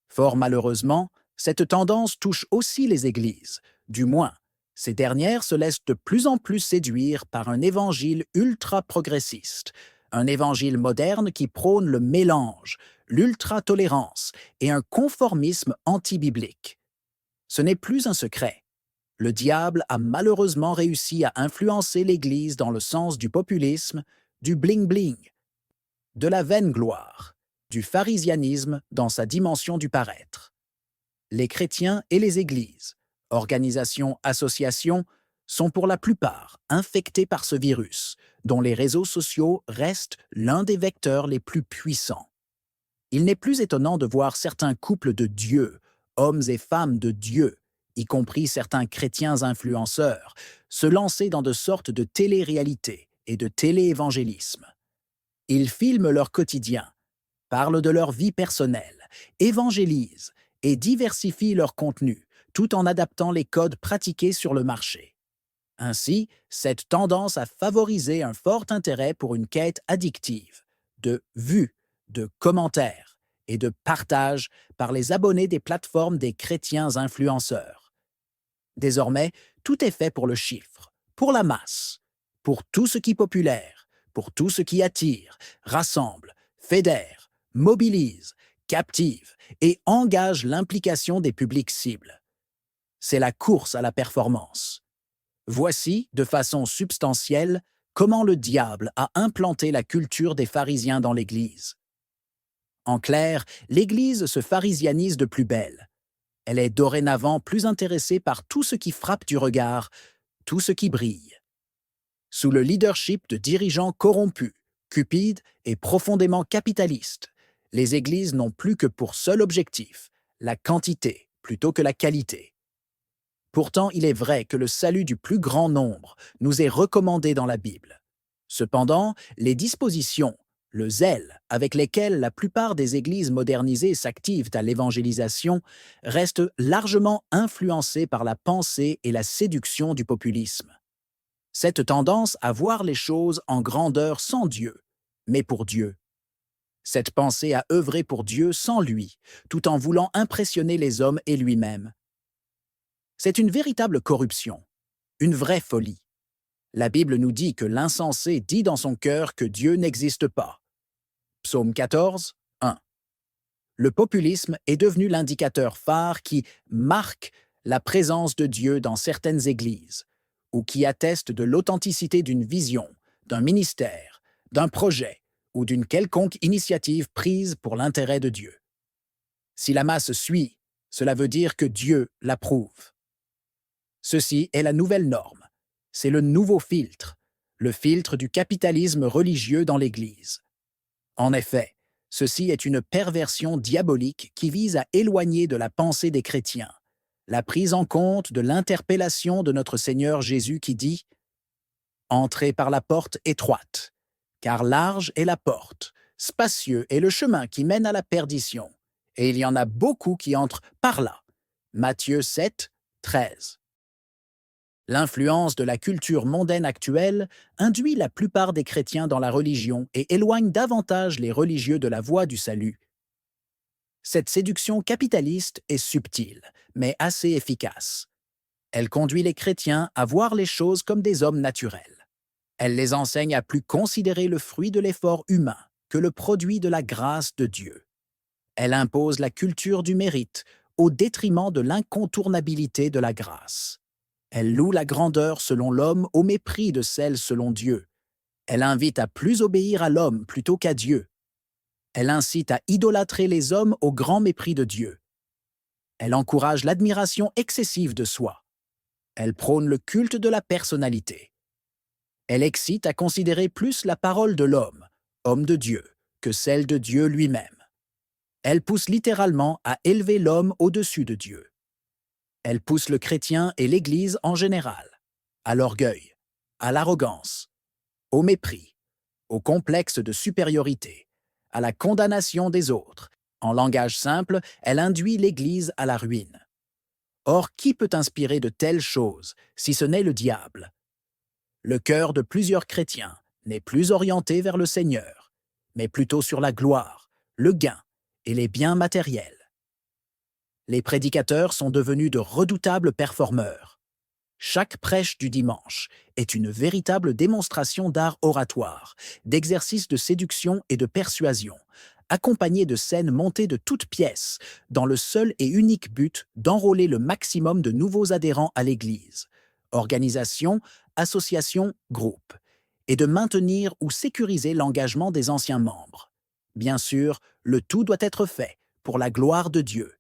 Fort malheureusement, cette tendance touche aussi les églises. Du moins, ces dernières se laissent de plus en plus séduire par un évangile ultra-progressiste, un évangile moderne qui prône le mélange, l'ultra-tolérance et un conformisme anti-biblique. Ce n'est plus un secret. Le diable a malheureusement réussi à influencer l'Église dans le sens du populisme, du bling-bling, de la vaine gloire, du pharisianisme dans sa dimension du paraître. Les chrétiens et les églises, organisations, associations, sont pour la plupart infectés par ce virus, dont les réseaux sociaux restent l'un des vecteurs les plus puissants. Il n'est plus étonnant de voir certains couples de Dieu, hommes et femmes de Dieu, y compris certains chrétiens influenceurs, se lancer dans de sortes de télé-réalités et de télé-évangélisme. Ils filment leur quotidien, parlent de leur vie personnelle, évangélisent et diversifient leur contenu, tout en adaptant les codes pratiqués sur le marché. Ainsi, cette tendance a favorisé un fort intérêt pour une quête addictive, de vues, de commentaires et de partages par les abonnés des plateformes des chrétiens influenceurs. Désormais, tout est fait pour le chiffre, pour la masse, pour tout ce qui est populaire, pour tout ce qui attire, rassemble, fédère, mobilise, captive et engage l'implication des publics cibles. C'est la course à la performance. Voici, de façon substantielle, comment le diable a implanté la culture des pharisiens dans l'Église. En clair, l'Église se pharisianise de plus belle. Elle est dorénavant plus intéressée par tout ce qui frappe du regard, tout ce qui brille. Sous le leadership de dirigeants corrompus, cupides et profondément capitalistes, les églises n'ont plus que pour seul objectif la quantité plutôt que la qualité. Pourtant, il est vrai que le salut du plus grand nombre nous est recommandé dans la Bible. Cependant, les dispositions, le zèle avec lesquels la plupart des églises modernisées s'activent à l'évangélisation restent largement influencées par la pensée et la séduction du populisme. Cette tendance à voir les choses en grandeur sans Dieu, mais pour Dieu. Cette pensée à œuvrer pour Dieu sans lui, tout en voulant impressionner les hommes et lui-même. C'est une véritable corruption, une vraie folie. La Bible nous dit que l'insensé dit dans son cœur que Dieu n'existe pas. Psaume 14, 1. Le populisme est devenu l'indicateur phare qui marque la présence de Dieu dans certaines églises, ou qui atteste de l'authenticité d'une vision, d'un ministère, d'un projet ou d'une quelconque initiative prise pour l'intérêt de Dieu. Si la masse suit, Cela veut dire que Dieu l'approuve. Ceci est la nouvelle norme. C'est le nouveau filtre, le filtre du capitalisme religieux dans l'Église. En effet, ceci est une perversion diabolique qui vise à éloigner de la pensée des chrétiens la prise en compte de l'interpellation de notre Seigneur Jésus qui dit « Entrez par la porte étroite, car large est la porte, spacieux est le chemin qui mène à la perdition, et il y en a beaucoup qui entrent par là. » Matthieu 7, 13. L'influence de la culture mondaine actuelle induit la plupart des chrétiens dans la religion et éloigne davantage les religieux de la voie du salut. Cette séduction capitaliste est subtile, mais assez efficace. Elle conduit les chrétiens à voir les choses comme des hommes naturels. Elle les enseigne à plus considérer le fruit de l'effort humain que le produit de la grâce de Dieu. Elle impose la culture du mérite au détriment de l'incontournabilité de la grâce. Elle loue la grandeur selon l'homme au mépris de celle selon Dieu. Elle invite à plus obéir à l'homme plutôt qu'à Dieu. Elle incite à idolâtrer les hommes au grand mépris de Dieu. Elle encourage l'admiration excessive de soi. Elle prône le culte de la personnalité. Elle excite à considérer plus la parole de l'homme, homme de Dieu, que celle de Dieu lui-même. Elle pousse littéralement à élever l'homme au-dessus de Dieu. Elle pousse le chrétien et l'Église en général à l'orgueil, à l'arrogance, au mépris, au complexe de supériorité, à la condamnation des autres. En langage simple, elle induit l'Église à la ruine. Or, qui peut inspirer de telles choses, si ce n'est le diable? Le cœur de plusieurs chrétiens n'est plus orienté vers le Seigneur, mais plutôt sur la gloire, le gain et les biens matériels. Les prédicateurs sont devenus de redoutables performeurs. Chaque prêche du dimanche est une véritable démonstration d'art oratoire, d'exercice de séduction et de persuasion, accompagnée de scènes montées de toutes pièces, dans le seul et unique but d'enrôler le maximum de nouveaux adhérents à l'Église, organisation, association, groupe, et de maintenir ou sécuriser l'engagement des anciens membres. Bien sûr, le tout doit être fait pour la gloire de Dieu.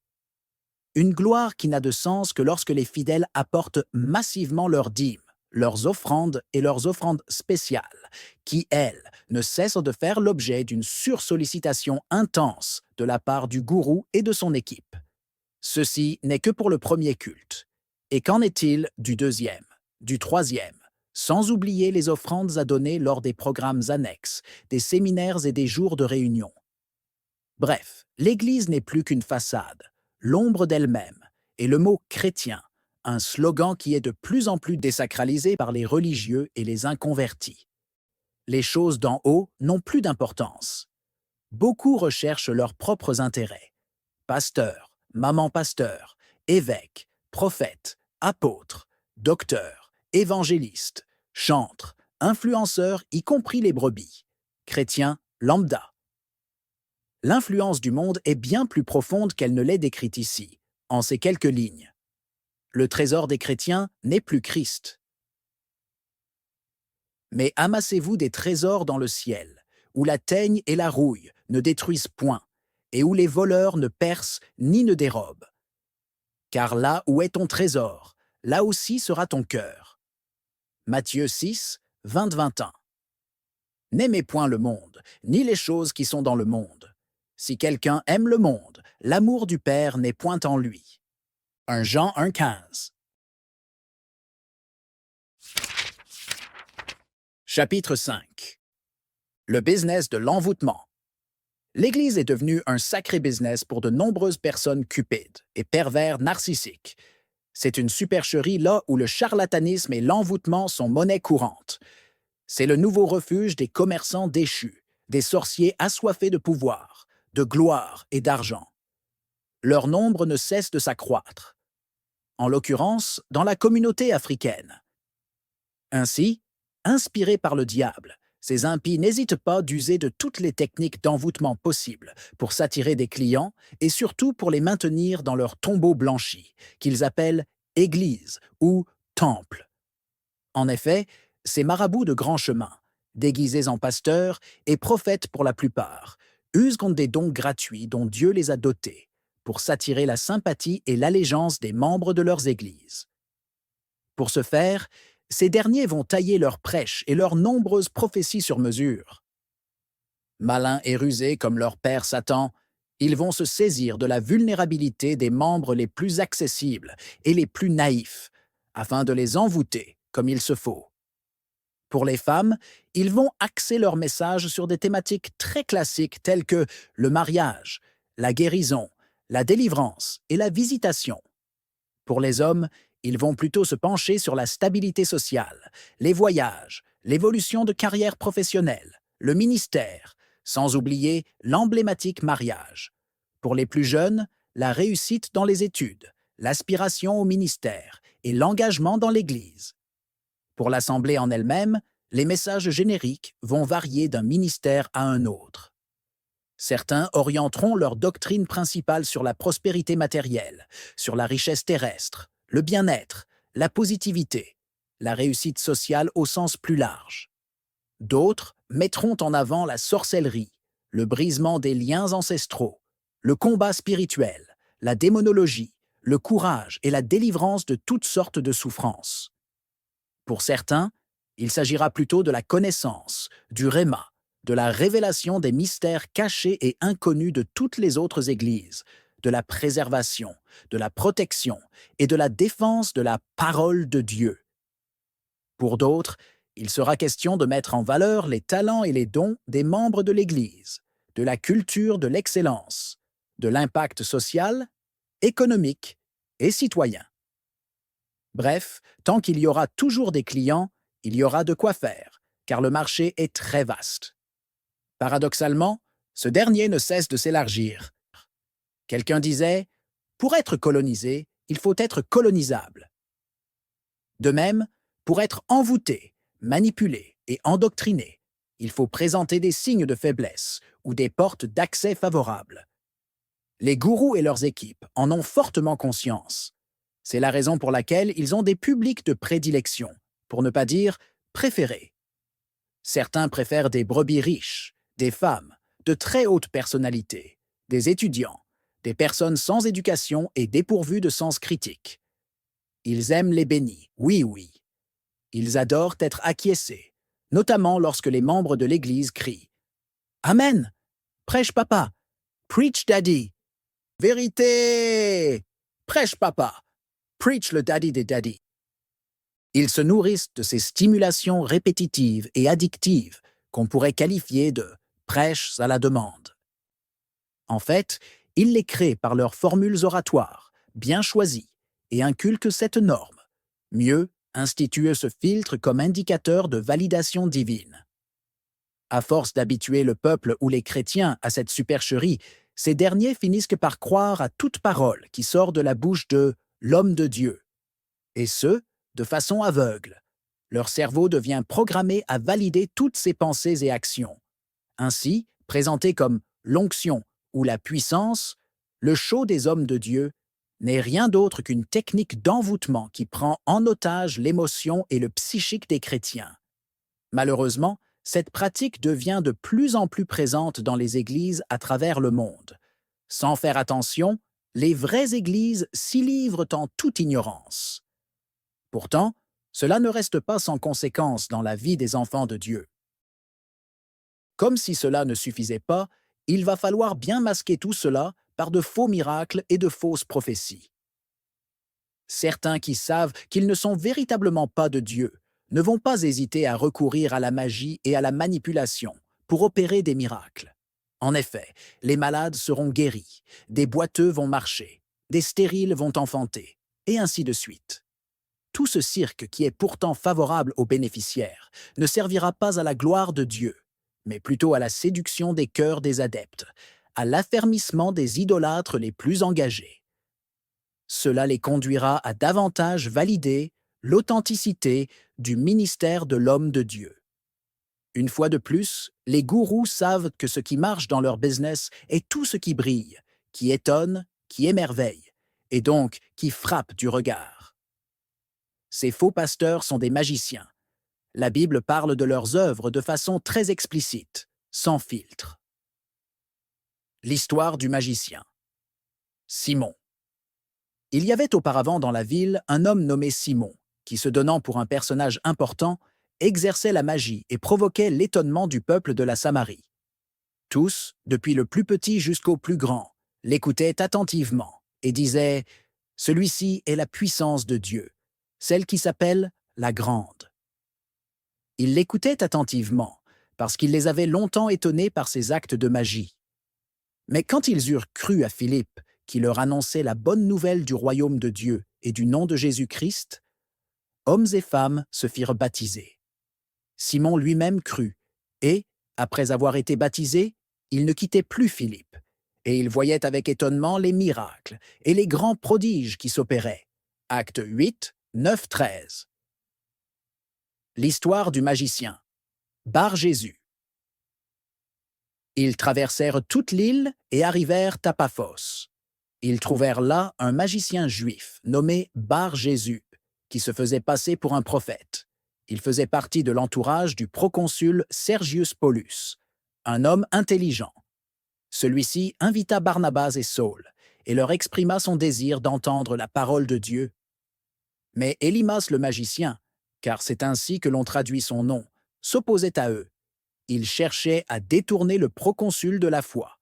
Une gloire qui n'a de sens que lorsque les fidèles apportent massivement leurs dîmes, leurs offrandes et leurs offrandes spéciales, qui, elles, ne cessent de faire l'objet d'une sursollicitation intense de la part du gourou et de son équipe. Ceci n'est que pour le premier culte. Et qu'en est-il du deuxième, du troisième, sans oublier les offrandes à donner lors des programmes annexes, des séminaires et des jours de réunion? Bref, l'Église n'est plus qu'une façade, l'ombre d'elle-même, et le mot chrétien, un slogan qui est de plus en plus désacralisé par les religieux et les inconvertis. Les choses d'en haut n'ont plus d'importance. Beaucoup recherchent leurs propres intérêts. Pasteurs, mamans pasteurs, évêques, prophètes, apôtres, docteurs, évangélistes, chantres, influenceurs, y compris les brebis, chrétiens lambda. L'influence du monde est bien plus profonde qu'elle ne l'est décrite ici, en ces quelques lignes. Le trésor des chrétiens n'est plus Christ. Mais amassez-vous des trésors dans le ciel, où la teigne et la rouille ne détruisent point, et où les voleurs ne percent ni ne dérobent. Car là où est ton trésor, là aussi sera ton cœur. Matthieu 6, 20-21. N'aimez point le monde, ni les choses qui sont dans le monde. Si quelqu'un aime le monde, l'amour du Père n'est point en lui. 1 Jean 1,15. Chapitre 5. Le business de l'envoûtement. L'Église est devenue un sacré business pour de nombreuses personnes cupides et pervers narcissiques. C'est une supercherie là où le charlatanisme et l'envoûtement sont monnaie courante. C'est le nouveau refuge des commerçants déchus, des sorciers assoiffés de pouvoir, de gloire et d'argent. Leur nombre ne cesse de s'accroître. En l'occurrence, dans la communauté africaine. Ainsi, inspirés par le diable, ces impies n'hésitent pas d'user de toutes les techniques d'envoûtement possibles pour s'attirer des clients et surtout pour les maintenir dans leur tombeau blanchi, qu'ils appellent « église » ou « temple ». En effet, ces marabouts de grand chemin, déguisés en pasteurs et prophètes pour la plupart, usent contre des dons gratuits dont Dieu les a dotés, pour s'attirer la sympathie et l'allégeance des membres de leurs églises. Pour ce faire, ces derniers vont tailler leurs prêches et leurs nombreuses prophéties sur mesure. Malins et rusés comme leur père Satan, ils vont se saisir de la vulnérabilité des membres les plus accessibles et les plus naïfs, afin de les envoûter comme il se faut. Pour les femmes, ils vont axer leur message sur des thématiques très classiques telles que le mariage, la guérison, la délivrance et la visitation. Pour les hommes, ils vont plutôt se pencher sur la stabilité sociale, les voyages, l'évolution de carrière professionnelle, le ministère, sans oublier l'emblématique mariage. Pour les plus jeunes, la réussite dans les études, l'aspiration au ministère et l'engagement dans l'Église. Pour l'Assemblée en elle-même, les messages génériques vont varier d'un ministère à un autre. Certains orienteront leur doctrine principale sur la prospérité matérielle, sur la richesse terrestre, le bien-être, la positivité, la réussite sociale au sens plus large. D'autres mettront en avant la sorcellerie, le brisement des liens ancestraux, le combat spirituel, la démonologie, le courage et la délivrance de toutes sortes de souffrances. Pour certains, il s'agira plutôt de la connaissance, du réma, de la révélation des mystères cachés et inconnus de toutes les autres églises, de la préservation, de la protection et de la défense de la parole de Dieu. Pour d'autres, il sera question de mettre en valeur les talents et les dons des membres de l'Église, de la culture de l'excellence, de l'impact social, économique et citoyen. Bref, tant qu'il y aura toujours des clients, il y aura de quoi faire, car le marché est très vaste. Paradoxalement, ce dernier ne cesse de s'élargir. Quelqu'un disait « Pour être colonisé, il faut être colonisable ». De même, pour être envoûté, manipulé et endoctriné, il faut présenter des signes de faiblesse ou des portes d'accès favorables. Les gourous et leurs équipes en ont fortement conscience. C'est la raison pour laquelle ils ont des publics de prédilection, pour ne pas dire préférés. Certains préfèrent des brebis riches, des femmes, de très hautes personnalités, des étudiants, des personnes sans éducation et dépourvues de sens critique. Ils aiment les bénis, oui, oui. Ils adorent être acquiescés, notamment lorsque les membres de l'Église crient « Amen! Prêche papa! Preach daddy! Vérité! Prêche papa! Preach le daddy des daddy! » Ils se nourrissent de ces stimulations répétitives et addictives qu'on pourrait qualifier de « prêches à la demande ». En fait, ils les créent par leurs formules oratoires, bien choisies, et inculquent cette norme. Mieux, instituent ce filtre comme indicateur de validation divine. À force d'habituer le peuple ou les chrétiens à cette supercherie, ces derniers finissent par croire à toute parole qui sort de la bouche de l'homme de Dieu. Et ce, de façon aveugle. Leur cerveau devient programmé à valider toutes ces pensées et actions. Ainsi, présenté comme l'onction ou la puissance, le show des hommes de Dieu n'est rien d'autre qu'une technique d'envoûtement qui prend en otage l'émotion et le psychique des chrétiens. Malheureusement, cette pratique devient de plus en plus présente dans les églises à travers le monde. Sans faire attention, les vraies églises s'y livrent en toute ignorance. Pourtant, cela ne reste pas sans conséquence dans la vie des enfants de Dieu. Comme si cela ne suffisait pas, il va falloir bien masquer tout cela par de faux miracles et de fausses prophéties. Certains qui savent qu'ils ne sont véritablement pas de Dieu ne vont pas hésiter à recourir à la magie et à la manipulation pour opérer des miracles. En effet, les malades seront guéris, des boiteux vont marcher, des stériles vont enfanter, et ainsi de suite. Tout ce cirque qui est pourtant favorable aux bénéficiaires ne servira pas à la gloire de Dieu, mais plutôt à la séduction des cœurs des adeptes, à l'affermissement des idolâtres les plus engagés. Cela les conduira à davantage valider l'authenticité du ministère de l'homme de Dieu. Une fois de plus, les gourous savent que ce qui marche dans leur business est tout ce qui brille, qui étonne, qui émerveille, et donc qui frappe du regard. Ces faux pasteurs sont des magiciens. La Bible parle de leurs œuvres de façon très explicite, sans filtre. L'histoire du magicien. Simon. Il y avait auparavant dans la ville un homme nommé Simon, qui, se donnant pour un personnage important, exerçait la magie et provoquait l'étonnement du peuple de la Samarie. Tous, depuis le plus petit jusqu'au plus grand, l'écoutaient attentivement et disaient « Celui-ci est la puissance de Dieu, celle qui s'appelle la Grande ». Ils l'écoutaient attentivement, parce qu'il les avait longtemps étonnés par ses actes de magie. Mais quand ils eurent cru à Philippe, qui leur annonçait la bonne nouvelle du royaume de Dieu et du nom de Jésus-Christ, hommes et femmes se firent baptiser. Simon lui-même crut, et, après avoir été baptisé, il ne quittait plus Philippe, et il voyait avec étonnement les miracles et les grands prodiges qui s'opéraient. Actes 8, 9, 13. L'histoire du magicien. Bar Jésus. Ils traversèrent toute l'île et arrivèrent à Paphos. Ils trouvèrent là un magicien juif nommé Bar Jésus, qui se faisait passer pour un prophète. Il faisait partie de l'entourage du proconsul Sergius Paulus, un homme intelligent. Celui-ci invita Barnabas et Saul et leur exprima son désir d'entendre la parole de Dieu. Mais Élymas le magicien, car c'est ainsi que l'on traduit son nom, s'opposait à eux. Il cherchait à détourner le proconsul de la foi.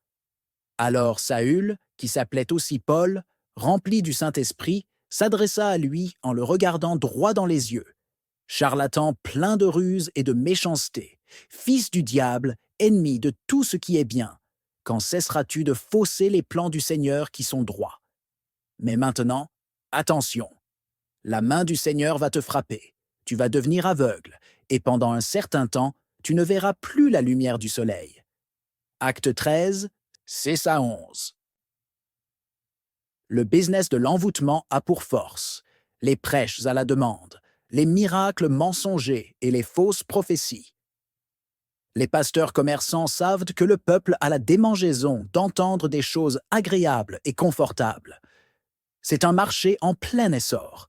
Alors Saül, qui s'appelait aussi Paul, rempli du Saint-Esprit, s'adressa à lui en le regardant droit dans les yeux. « Charlatan plein de ruse et de méchanceté, fils du diable, ennemi de tout ce qui est bien, quand cesseras-tu de fausser les plans du Seigneur qui sont droits? Mais maintenant, attention, la main du Seigneur va te frapper, tu vas devenir aveugle, et pendant un certain temps, tu ne verras plus la lumière du soleil. » Acte 13, 6 à 11. Le business de l'envoûtement a pour force les prêches à la demande, les miracles mensongers et les fausses prophéties. Les pasteurs commerçants savent que le peuple a la démangeaison d'entendre des choses agréables et confortables. C'est un marché en plein essor.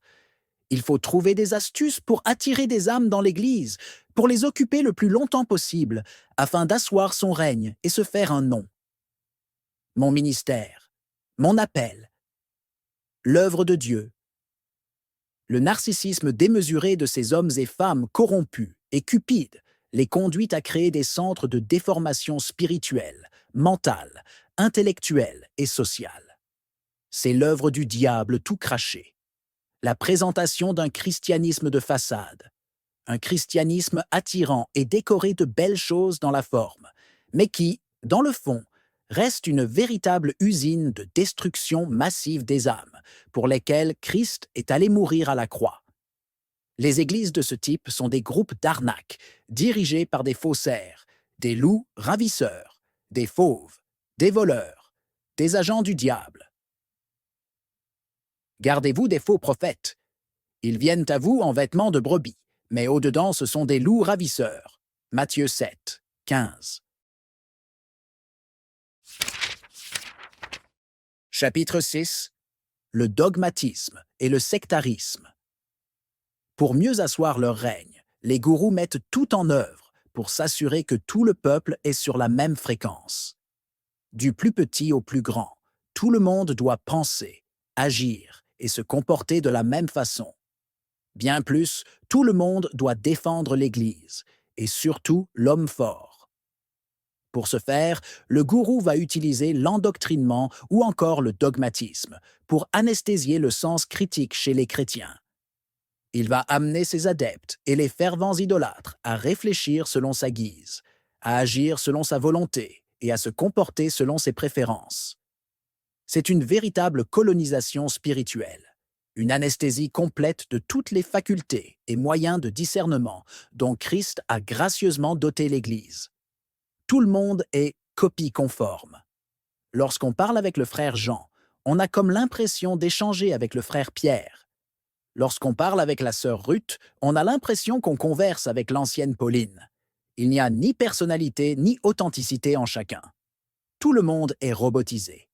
Il faut trouver des astuces pour attirer des âmes dans l'Église, pour les occuper le plus longtemps possible, afin d'asseoir son règne et se faire un nom. Mon ministère, mon appel, l'œuvre de Dieu. Le narcissisme démesuré de ces hommes et femmes corrompus et cupides les conduit à créer des centres de déformation spirituelle, mentale, intellectuelle et sociale. C'est l'œuvre du diable tout craché. La présentation d'un christianisme de façade, un christianisme attirant et décoré de belles choses dans la forme, mais qui, dans le fond, reste une véritable usine de destruction massive des âmes, pour lesquelles Christ est allé mourir à la croix. Les églises de ce type sont des groupes d'arnaques, dirigés par des faussaires, des loups ravisseurs, des fauves, des voleurs, des agents du diable. Gardez-vous des faux prophètes. Ils viennent à vous en vêtements de brebis, mais au-dedans ce sont des loups ravisseurs. Matthieu 7, 15. Chapitre 6. Le dogmatisme et le sectarisme. Pour mieux asseoir leur règne, les gourous mettent tout en œuvre pour s'assurer que tout le peuple est sur la même fréquence. Du plus petit au plus grand, tout le monde doit penser, agir et se comporter de la même façon. Bien plus, tout le monde doit défendre l'Église, et surtout l'homme fort. Pour ce faire, le gourou va utiliser l'endoctrinement ou encore le dogmatisme pour anesthésier le sens critique chez les chrétiens. Il va amener ses adeptes et les fervents idolâtres à réfléchir selon sa guise, à agir selon sa volonté et à se comporter selon ses préférences. C'est une véritable colonisation spirituelle, une anesthésie complète de toutes les facultés et moyens de discernement dont Christ a gracieusement doté l'Église. Tout le monde est copie conforme. Lorsqu'on parle avec le frère Jean, on a comme l'impression d'échanger avec le frère Pierre. Lorsqu'on parle avec la sœur Ruth, on a l'impression qu'on converse avec l'ancienne Pauline. Il n'y a ni personnalité ni authenticité en chacun. Tout le monde est robotisé.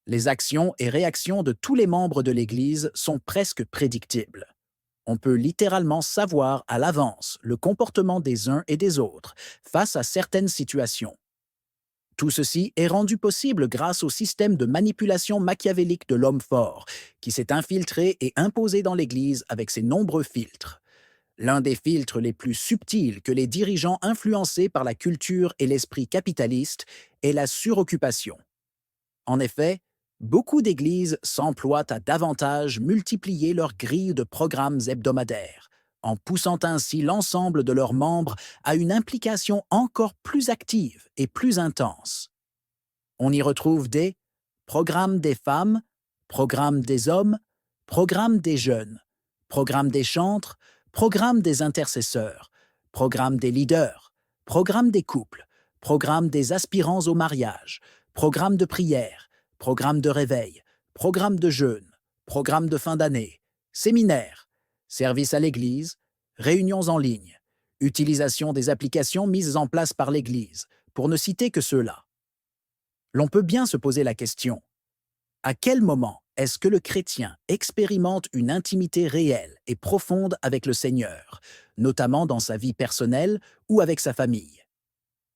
Les actions et réactions de tous les membres de l'Église sont presque prédictibles. On peut littéralement savoir à l'avance le comportement des uns et des autres face à certaines situations. Tout ceci est rendu possible grâce au système de manipulation machiavélique de l'homme fort, qui s'est infiltré et imposé dans l'Église avec ses nombreux filtres. L'un des filtres les plus subtils que les dirigeants influencés par la culture et l'esprit capitaliste est la suroccupation. En effet, beaucoup d'églises s'emploient à davantage multiplier leurs grilles de programmes hebdomadaires, en poussant ainsi l'ensemble de leurs membres à une implication encore plus active et plus intense. On y retrouve des programmes des femmes, programmes des hommes, programmes des jeunes, programmes des chantres, programmes des intercesseurs, programmes des leaders, programmes des couples, programmes des aspirants au mariage, programmes de prière, programmes de réveil, programmes de jeûne, programmes de fin d'année, séminaires, services à l'Église, réunions en ligne, utilisation des applications mises en place par l'Église, pour ne citer que ceux-là. L'on peut bien se poser la question: à quel moment est-ce que le chrétien expérimente une intimité réelle et profonde avec le Seigneur, notamment dans sa vie personnelle ou avec sa famille?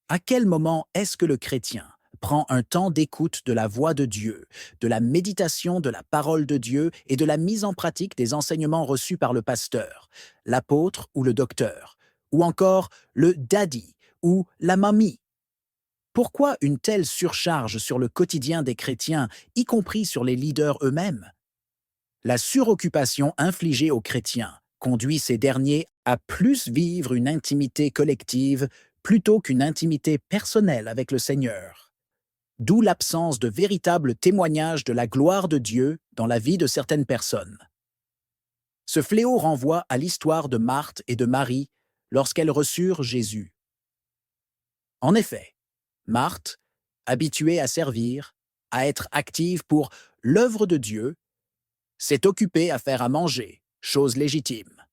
À quel moment est-ce que le chrétien prend un temps d'écoute de la voix de Dieu, de la méditation de la parole de Dieu et de la mise en pratique des enseignements reçus par le pasteur, l'apôtre ou le docteur, ou encore le daddy ou la mamie? Pourquoi une telle surcharge sur le quotidien des chrétiens, y compris sur les leaders eux-mêmes? La suroccupation infligée aux chrétiens conduit ces derniers à plus vivre une intimité collective plutôt qu'une intimité personnelle avec le Seigneur. D'où l'absence de véritable témoignage de la gloire de Dieu dans la vie de certaines personnes. Ce fléau renvoie à l'histoire de Marthe et de Marie lorsqu'elles reçurent Jésus. En effet, Marthe, habituée à servir, à être active pour l'œuvre de Dieu, s'est occupée à faire à manger, chose légitime.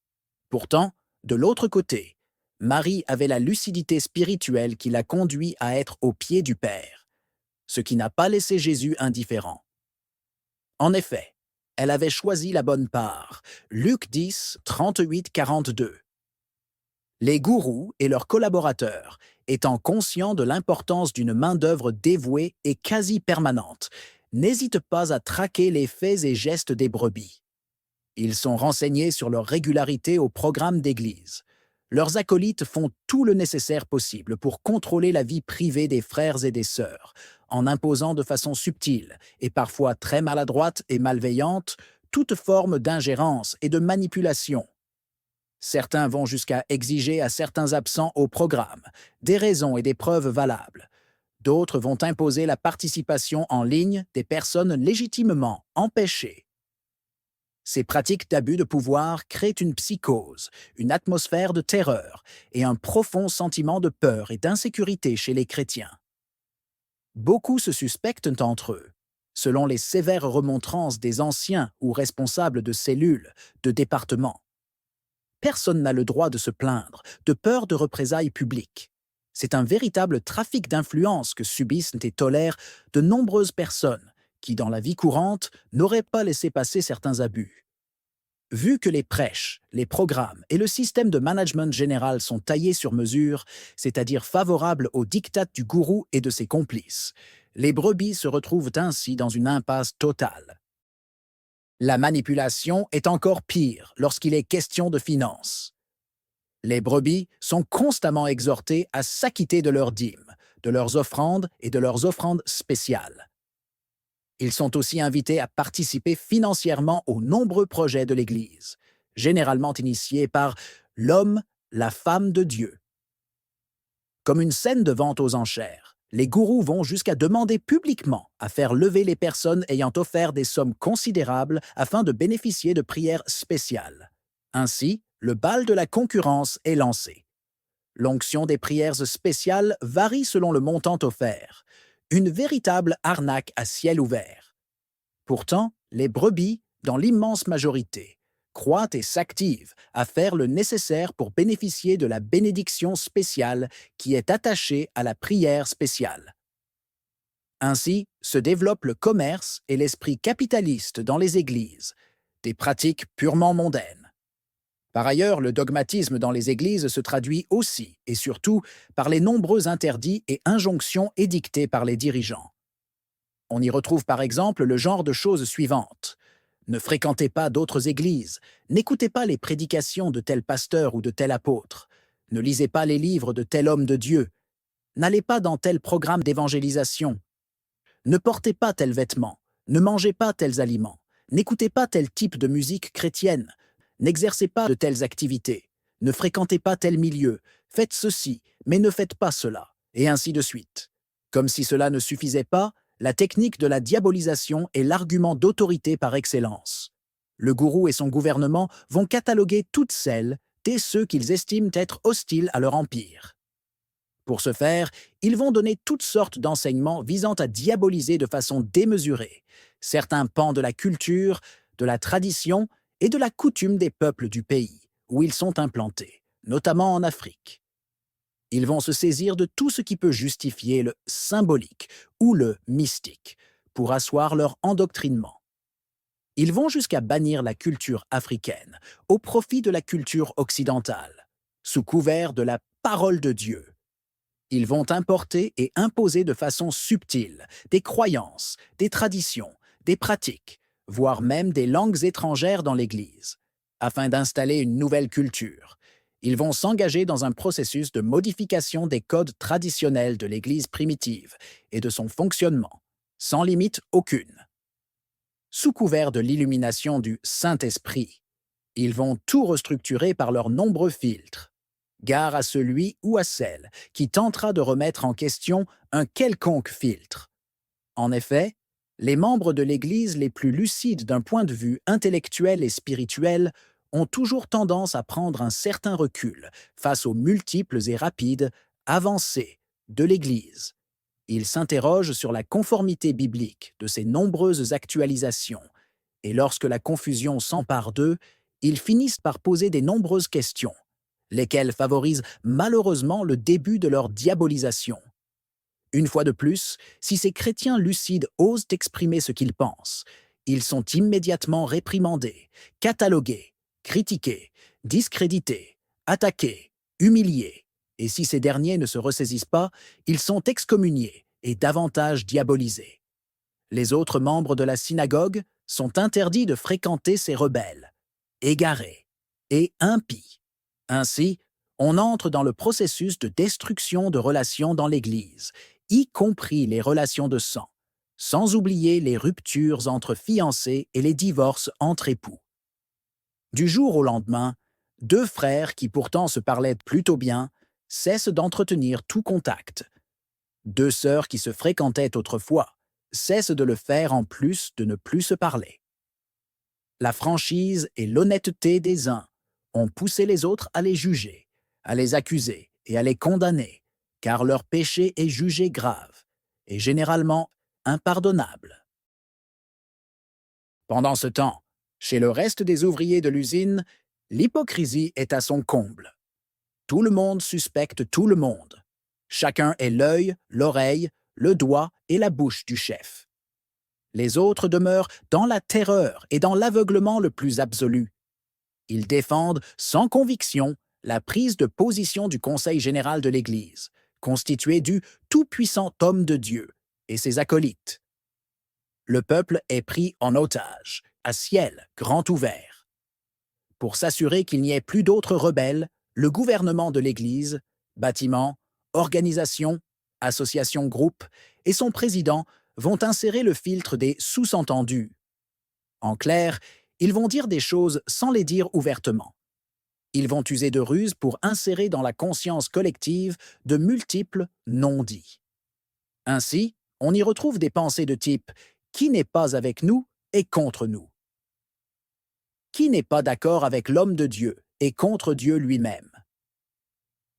Pourtant, de l'autre côté, Marie avait la lucidité spirituelle qui l'a conduit à être aux pieds du Père, ce qui n'a pas laissé Jésus indifférent. En effet, elle avait choisi la bonne part. Luc 10, 38-42. Les gourous et leurs collaborateurs, étant conscients de l'importance d'une main-d'œuvre dévouée et quasi permanente, n'hésitent pas à traquer les faits et gestes des brebis. Ils sont renseignés sur leur régularité au programme d'église. Leurs acolytes font tout le nécessaire possible pour contrôler la vie privée des frères et des sœurs, en imposant de façon subtile et parfois très maladroite et malveillante toute forme d'ingérence et de manipulation. Certains vont jusqu'à exiger à certains absents au programme des raisons et des preuves valables. D'autres vont imposer la participation en ligne des personnes légitimement empêchées. Ces pratiques d'abus de pouvoir créent une psychose, une atmosphère de terreur et un profond sentiment de peur et d'insécurité chez les chrétiens. Beaucoup se suspectent entre eux, selon les sévères remontrances des anciens ou responsables de cellules, de départements. Personne n'a le droit de se plaindre, de peur de représailles publiques. C'est un véritable trafic d'influence que subissent et tolèrent de nombreuses personnes qui, dans la vie courante, n'auraient pas laissé passer certains abus. Vu que les prêches, les programmes et le système de management général sont taillés sur mesure, c'est-à-dire favorables aux diktats du gourou et de ses complices, les brebis se retrouvent ainsi dans une impasse totale. La manipulation est encore pire lorsqu'il est question de finances. Les brebis sont constamment exhortées à s'acquitter de leurs dîmes, de leurs offrandes et de leurs offrandes spéciales. Ils sont aussi invités à participer financièrement aux nombreux projets de l'Église, généralement initiés par l'homme, la femme de Dieu. Comme une scène de vente aux enchères, les gourous vont jusqu'à demander publiquement à faire lever les personnes ayant offert des sommes considérables afin de bénéficier de prières spéciales. Ainsi, le bal de la concurrence est lancé. L'onction des prières spéciales varie selon le montant offert. Une véritable arnaque à ciel ouvert. Pourtant, les brebis, dans l'immense majorité, croient et s'activent à faire le nécessaire pour bénéficier de la bénédiction spéciale qui est attachée à la prière spéciale. Ainsi se développe le commerce et l'esprit capitaliste dans les églises, des pratiques purement mondaines. Par ailleurs, le dogmatisme dans les églises se traduit aussi et surtout par les nombreux interdits et injonctions édictés par les dirigeants. On y retrouve par exemple le genre de choses suivantes. Ne fréquentez pas d'autres églises, n'écoutez pas les prédications de tel pasteur ou de tel apôtre, ne lisez pas les livres de tel homme de Dieu, n'allez pas dans tel programme d'évangélisation, ne portez pas tel vêtement, ne mangez pas tels aliments, n'écoutez pas tel type de musique chrétienne, n'exercez pas de telles activités, ne fréquentez pas tel milieu, faites ceci, mais ne faites pas cela, et ainsi de suite. Comme si cela ne suffisait pas, la technique de la diabolisation est l'argument d'autorité par excellence. Le gourou et son gouvernement vont cataloguer toutes celles et ceux qu'ils estiment être hostiles à leur empire. Pour ce faire, ils vont donner toutes sortes d'enseignements visant à diaboliser de façon démesurée certains pans de la culture, de la tradition et de la coutume des peuples du pays où ils sont implantés, notamment en Afrique. Ils vont se saisir de tout ce qui peut justifier le symbolique ou le mystique pour asseoir leur endoctrinement. Ils vont jusqu'à bannir la culture africaine au profit de la culture occidentale, sous couvert de la parole de Dieu. Ils vont importer et imposer de façon subtile des croyances, des traditions, des pratiques, voire même des langues étrangères dans l'Église, afin d'installer une nouvelle culture. Ils vont s'engager dans un processus de modification des codes traditionnels de l'Église primitive et de son fonctionnement, sans limite aucune. Sous couvert de l'illumination du Saint-Esprit, ils vont tout restructurer par leurs nombreux filtres. Gare à celui ou à celle qui tentera de remettre en question un quelconque filtre. En effet, les membres de l'Église les plus lucides d'un point de vue intellectuel et spirituel ont toujours tendance à prendre un certain recul face aux multiples et rapides avancées de l'Église. Ils s'interrogent sur la conformité biblique de ces nombreuses actualisations, et lorsque la confusion s'empare d'eux, ils finissent par poser des nombreuses questions, lesquelles favorisent malheureusement le début de leur diabolisation. Une fois de plus, si ces chrétiens lucides osent exprimer ce qu'ils pensent, ils sont immédiatement réprimandés, catalogués, critiqués, discrédités, attaqués, humiliés, et si ces derniers ne se ressaisissent pas, ils sont excommuniés et davantage diabolisés. Les autres membres de la synagogue sont interdits de fréquenter ces rebelles, égarés et impies. Ainsi, on entre dans le processus de destruction de relations dans l'Église, y compris les relations de sang, sans oublier les ruptures entre fiancés et les divorces entre époux. Du jour au lendemain, deux frères qui pourtant se parlaient plutôt bien cessent d'entretenir tout contact. Deux sœurs qui se fréquentaient autrefois cessent de le faire en plus de ne plus se parler. La franchise et l'honnêteté des uns ont poussé les autres à les juger, à les accuser et à les condamner, car leur péché est jugé grave et généralement impardonnable. Pendant ce temps, chez le reste des ouvriers de l'usine, l'hypocrisie est à son comble. Tout le monde suspecte tout le monde. Chacun est l'œil, l'oreille, le doigt et la bouche du chef. Les autres demeurent dans la terreur et dans l'aveuglement le plus absolu. Ils défendent, sans conviction, la prise de position du Conseil général de l'Église, constitué du tout-puissant homme de Dieu et ses acolytes. Le peuple est pris en otage, à ciel grand ouvert. Pour s'assurer qu'il n'y ait plus d'autres rebelles, le gouvernement de l'Église, bâtiments, organisations, associations, groupes et son président vont insérer le filtre des sous-entendus. En clair, ils vont dire des choses sans les dire ouvertement. Ils vont user de ruses pour insérer dans la conscience collective de multiples non-dits. Ainsi, on y retrouve des pensées de type « qui n'est pas avec nous est contre nous ». Qui n'est pas d'accord avec l'homme de Dieu est contre Dieu lui-même.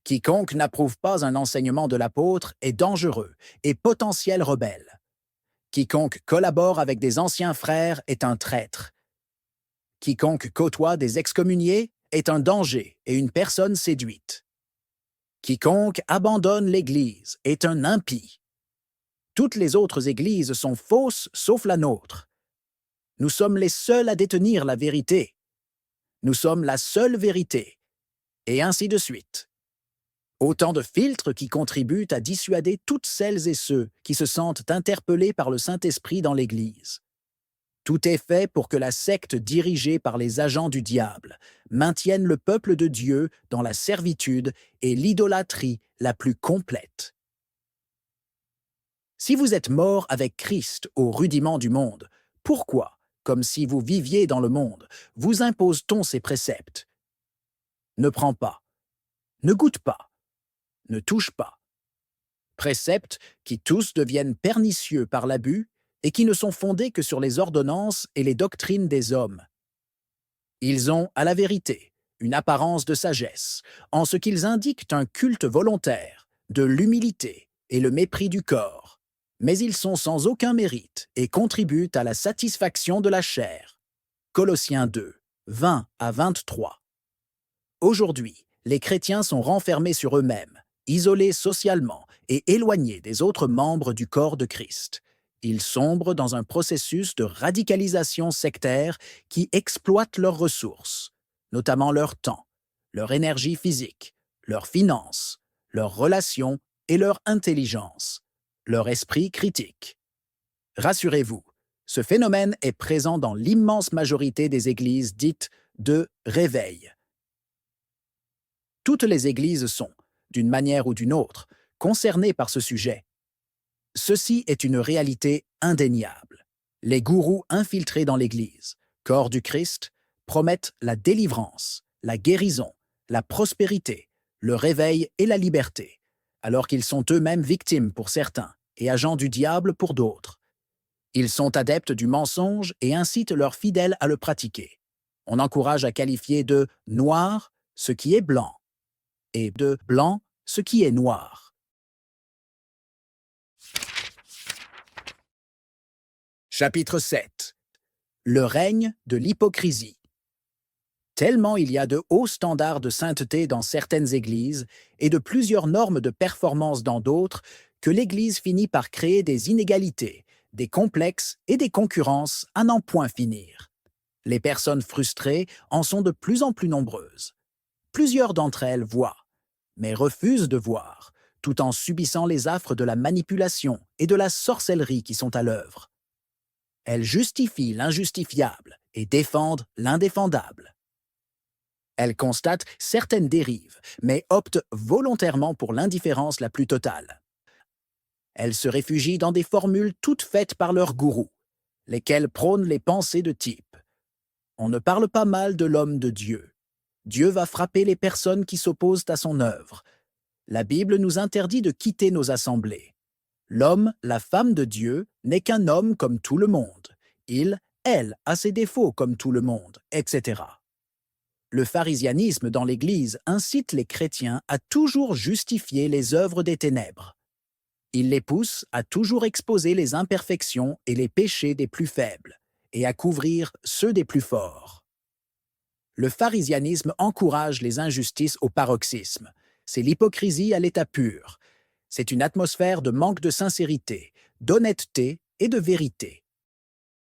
Quiconque n'approuve pas un enseignement de l'apôtre est dangereux et potentiel rebelle. Quiconque collabore avec des anciens frères est un traître. Quiconque côtoie des excommuniés est un danger et une personne séduite. Quiconque abandonne l'Église est un impie. Toutes les autres églises sont fausses sauf la nôtre. Nous sommes les seuls à détenir la vérité. Nous sommes la seule vérité. Et ainsi de suite. Autant de filtres qui contribuent à dissuader toutes celles et ceux qui se sentent interpellés par le Saint-Esprit dans l'Église. Tout est fait pour que la secte dirigée par les agents du diable maintienne le peuple de Dieu dans la servitude et l'idolâtrie la plus complète. Si vous êtes mort avec Christ au rudiment du monde, pourquoi, comme si vous viviez dans le monde, vous impose-t-on ces préceptes? Ne prends pas, ne goûte pas, ne touche pas. Préceptes qui tous deviennent pernicieux par l'abus et qui ne sont fondés que sur les ordonnances et les doctrines des hommes. Ils ont, à la vérité, une apparence de sagesse, en ce qu'ils indiquent un culte volontaire, de l'humilité et le mépris du corps, mais ils sont sans aucun mérite et contribuent à la satisfaction de la chair. Colossiens 2, 20 à 23. Aujourd'hui, les chrétiens sont renfermés sur eux-mêmes, isolés socialement et éloignés des autres membres du corps de Christ. Ils sombrent dans un processus de radicalisation sectaire qui exploite leurs ressources, notamment leur temps, leur énergie physique, leurs finances, leurs relations et leur intelligence, leur esprit critique. Rassurez-vous, ce phénomène est présent dans l'immense majorité des églises dites de réveil. Toutes les églises sont, d'une manière ou d'une autre, concernées par ce sujet. Ceci est une réalité indéniable. Les gourous infiltrés dans l'Église, corps du Christ, promettent la délivrance, la guérison, la prospérité, le réveil et la liberté, alors qu'ils sont eux-mêmes victimes pour certains et agents du diable pour d'autres. Ils sont adeptes du mensonge et incitent leurs fidèles à le pratiquer. On encourage à qualifier de « noir » ce qui est blanc, et de « blanc » ce qui est noir. Chapitre 7. Le règne de l'hypocrisie. Tellement il y a de hauts standards de sainteté dans certaines églises et de plusieurs normes de performance dans d'autres que l'Église finit par créer des inégalités, des complexes et des concurrences à n'en point finir. Les personnes frustrées en sont de plus en plus nombreuses. Plusieurs d'entre elles voient, mais refusent de voir, tout en subissant les affres de la manipulation et de la sorcellerie qui sont à l'œuvre. Elles justifient l'injustifiable et défendent l'indéfendable. Elles constatent certaines dérives, mais optent volontairement pour l'indifférence la plus totale. Elles se réfugient dans des formules toutes faites par leurs gourous, lesquels prônent les pensées de type. On ne parle pas mal de l'homme de Dieu. Dieu va frapper les personnes qui s'opposent à son œuvre. La Bible nous interdit de quitter nos assemblées. L'homme, la femme de Dieu, n'est qu'un homme comme tout le monde. Elle, a ses défauts comme tout le monde, etc. Le pharisianisme dans l'Église incite les chrétiens à toujours justifier les œuvres des ténèbres. Il les pousse à toujours exposer les imperfections et les péchés des plus faibles, et à couvrir ceux des plus forts. Le pharisianisme encourage les injustices au paroxysme. C'est l'hypocrisie à l'état pur. C'est une atmosphère de manque de sincérité, d'honnêteté et de vérité.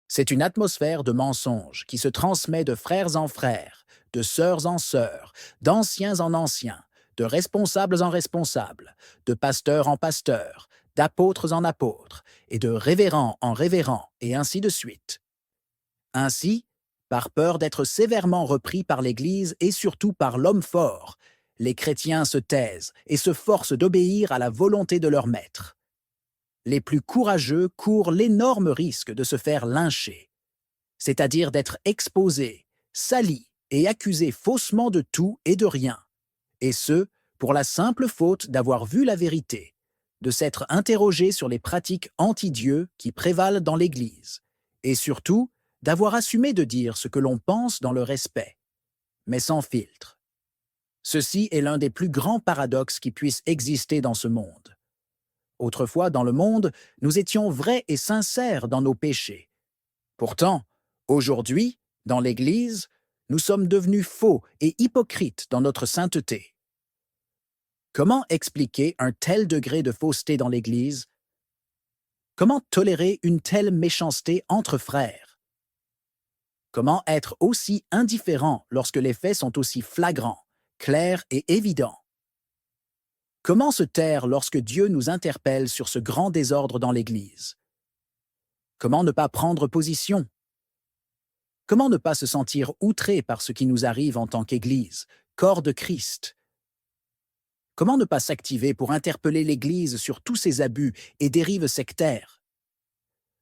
C'est une atmosphère de mensonge qui se transmet de frères en frères, de sœurs en sœurs, d'anciens en anciens, de responsables en responsables, de pasteurs en pasteurs, d'apôtres en apôtres, et de révérends en révérends, et ainsi de suite. Ainsi, par peur d'être sévèrement repris par l'Église et surtout par l'homme fort, les chrétiens se taisent et se forcent d'obéir à la volonté de leur maître. Les plus courageux courent l'énorme risque de se faire lyncher, c'est-à-dire d'être exposés, salis et accusés faussement de tout et de rien, et ce, pour la simple faute d'avoir vu la vérité, de s'être interrogés sur les pratiques anti-Dieu qui prévalent dans l'Église, et surtout d'avoir assumé de dire ce que l'on pense dans le respect, mais sans filtre. Ceci est l'un des plus grands paradoxes qui puissent exister dans ce monde. Autrefois, dans le monde, nous étions vrais et sincères dans nos péchés. Pourtant, aujourd'hui, dans l'Église, nous sommes devenus faux et hypocrites dans notre sainteté. Comment expliquer un tel degré de fausseté dans l'Église? Comment tolérer une telle méchanceté entre frères? Comment être aussi indifférent lorsque les faits sont aussi flagrants, clairs et évidents? Comment se taire lorsque Dieu nous interpelle sur ce grand désordre dans l'Église? Comment ne pas prendre position? Comment ne pas se sentir outré par ce qui nous arrive en tant qu'Église, corps de Christ? Comment ne pas s'activer pour interpeller l'Église sur tous ces abus et dérives sectaires?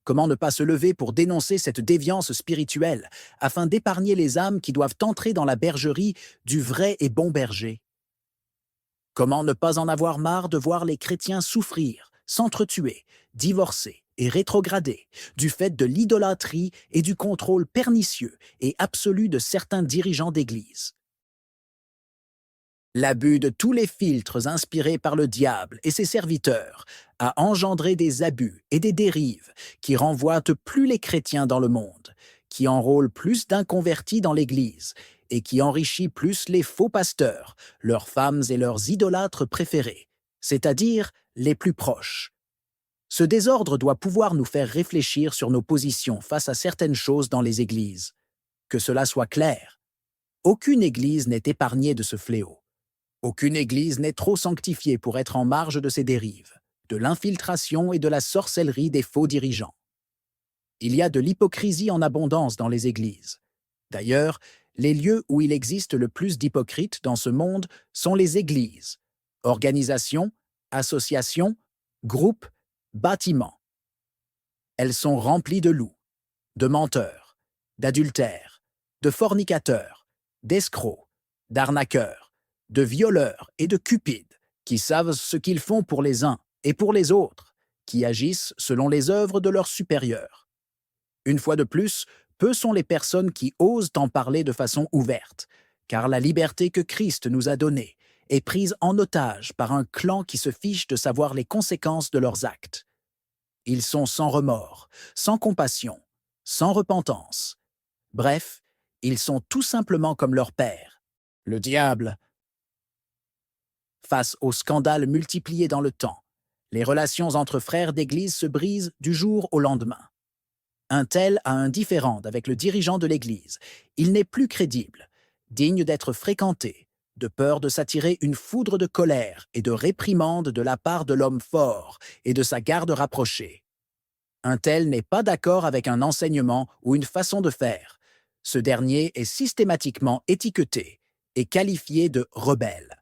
Comment ne pas se lever pour dénoncer cette déviance spirituelle afin d'épargner les âmes qui doivent entrer dans la bergerie du vrai et bon berger? Comment ne pas en avoir marre de voir les chrétiens souffrir, s'entretuer, divorcer et rétrograder du fait de l'idolâtrie et du contrôle pernicieux et absolu de certains dirigeants d'Église? L'abus de tous les filtres inspirés par le diable et ses serviteurs a engendré des abus et des dérives qui renvoient plus les chrétiens dans le monde, qui enrôlent plus d'inconvertis dans l'Église et qui enrichit plus les faux pasteurs, leurs femmes et leurs idolâtres préférés, c'est-à-dire les plus proches. Ce désordre doit pouvoir nous faire réfléchir sur nos positions face à certaines choses dans les églises. Que cela soit clair, aucune église n'est épargnée de ce fléau. Aucune église n'est trop sanctifiée pour être en marge de ces dérives, de l'infiltration et de la sorcellerie des faux dirigeants. Il y a de l'hypocrisie en abondance dans les églises. D'ailleurs, les lieux où il existe le plus d'hypocrites dans ce monde sont les églises, organisations, associations, groupes, bâtiments. Elles sont remplies de loups, de menteurs, d'adultères, de fornicateurs, d'escrocs, d'arnaqueurs, de violeurs et de cupides, qui savent ce qu'ils font pour les uns et pour les autres, qui agissent selon les œuvres de leurs supérieurs. Une fois de plus, peu sont les personnes qui osent en parler de façon ouverte, car la liberté que Christ nous a donnée est prise en otage par un clan qui se fiche de savoir les conséquences de leurs actes. Ils sont sans remords, sans compassion, sans repentance. Bref, ils sont tout simplement comme leur père, le diable. Face aux scandales multipliés dans le temps, les relations entre frères d'Église se brisent du jour au lendemain. Un tel a un différend avec le dirigeant de l'Église. Il n'est plus crédible, digne d'être fréquenté, de peur de s'attirer une foudre de colère et de réprimande de la part de l'homme fort et de sa garde rapprochée. Un tel n'est pas d'accord avec un enseignement ou une façon de faire. Ce dernier est systématiquement étiqueté et qualifié de rebelle.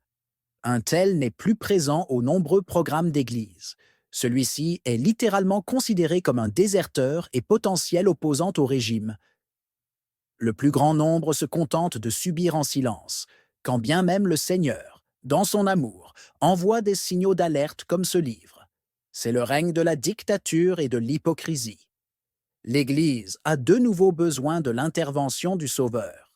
Un tel n'est plus présent aux nombreux programmes d'Église. Celui-ci est littéralement considéré comme un déserteur et potentiel opposant au régime. Le plus grand nombre se contente de subir en silence, quand bien même le Seigneur, dans son amour, envoie des signaux d'alerte comme ce livre. C'est le règne de la dictature et de l'hypocrisie. L'Église a de nouveau besoin de l'intervention du Sauveur.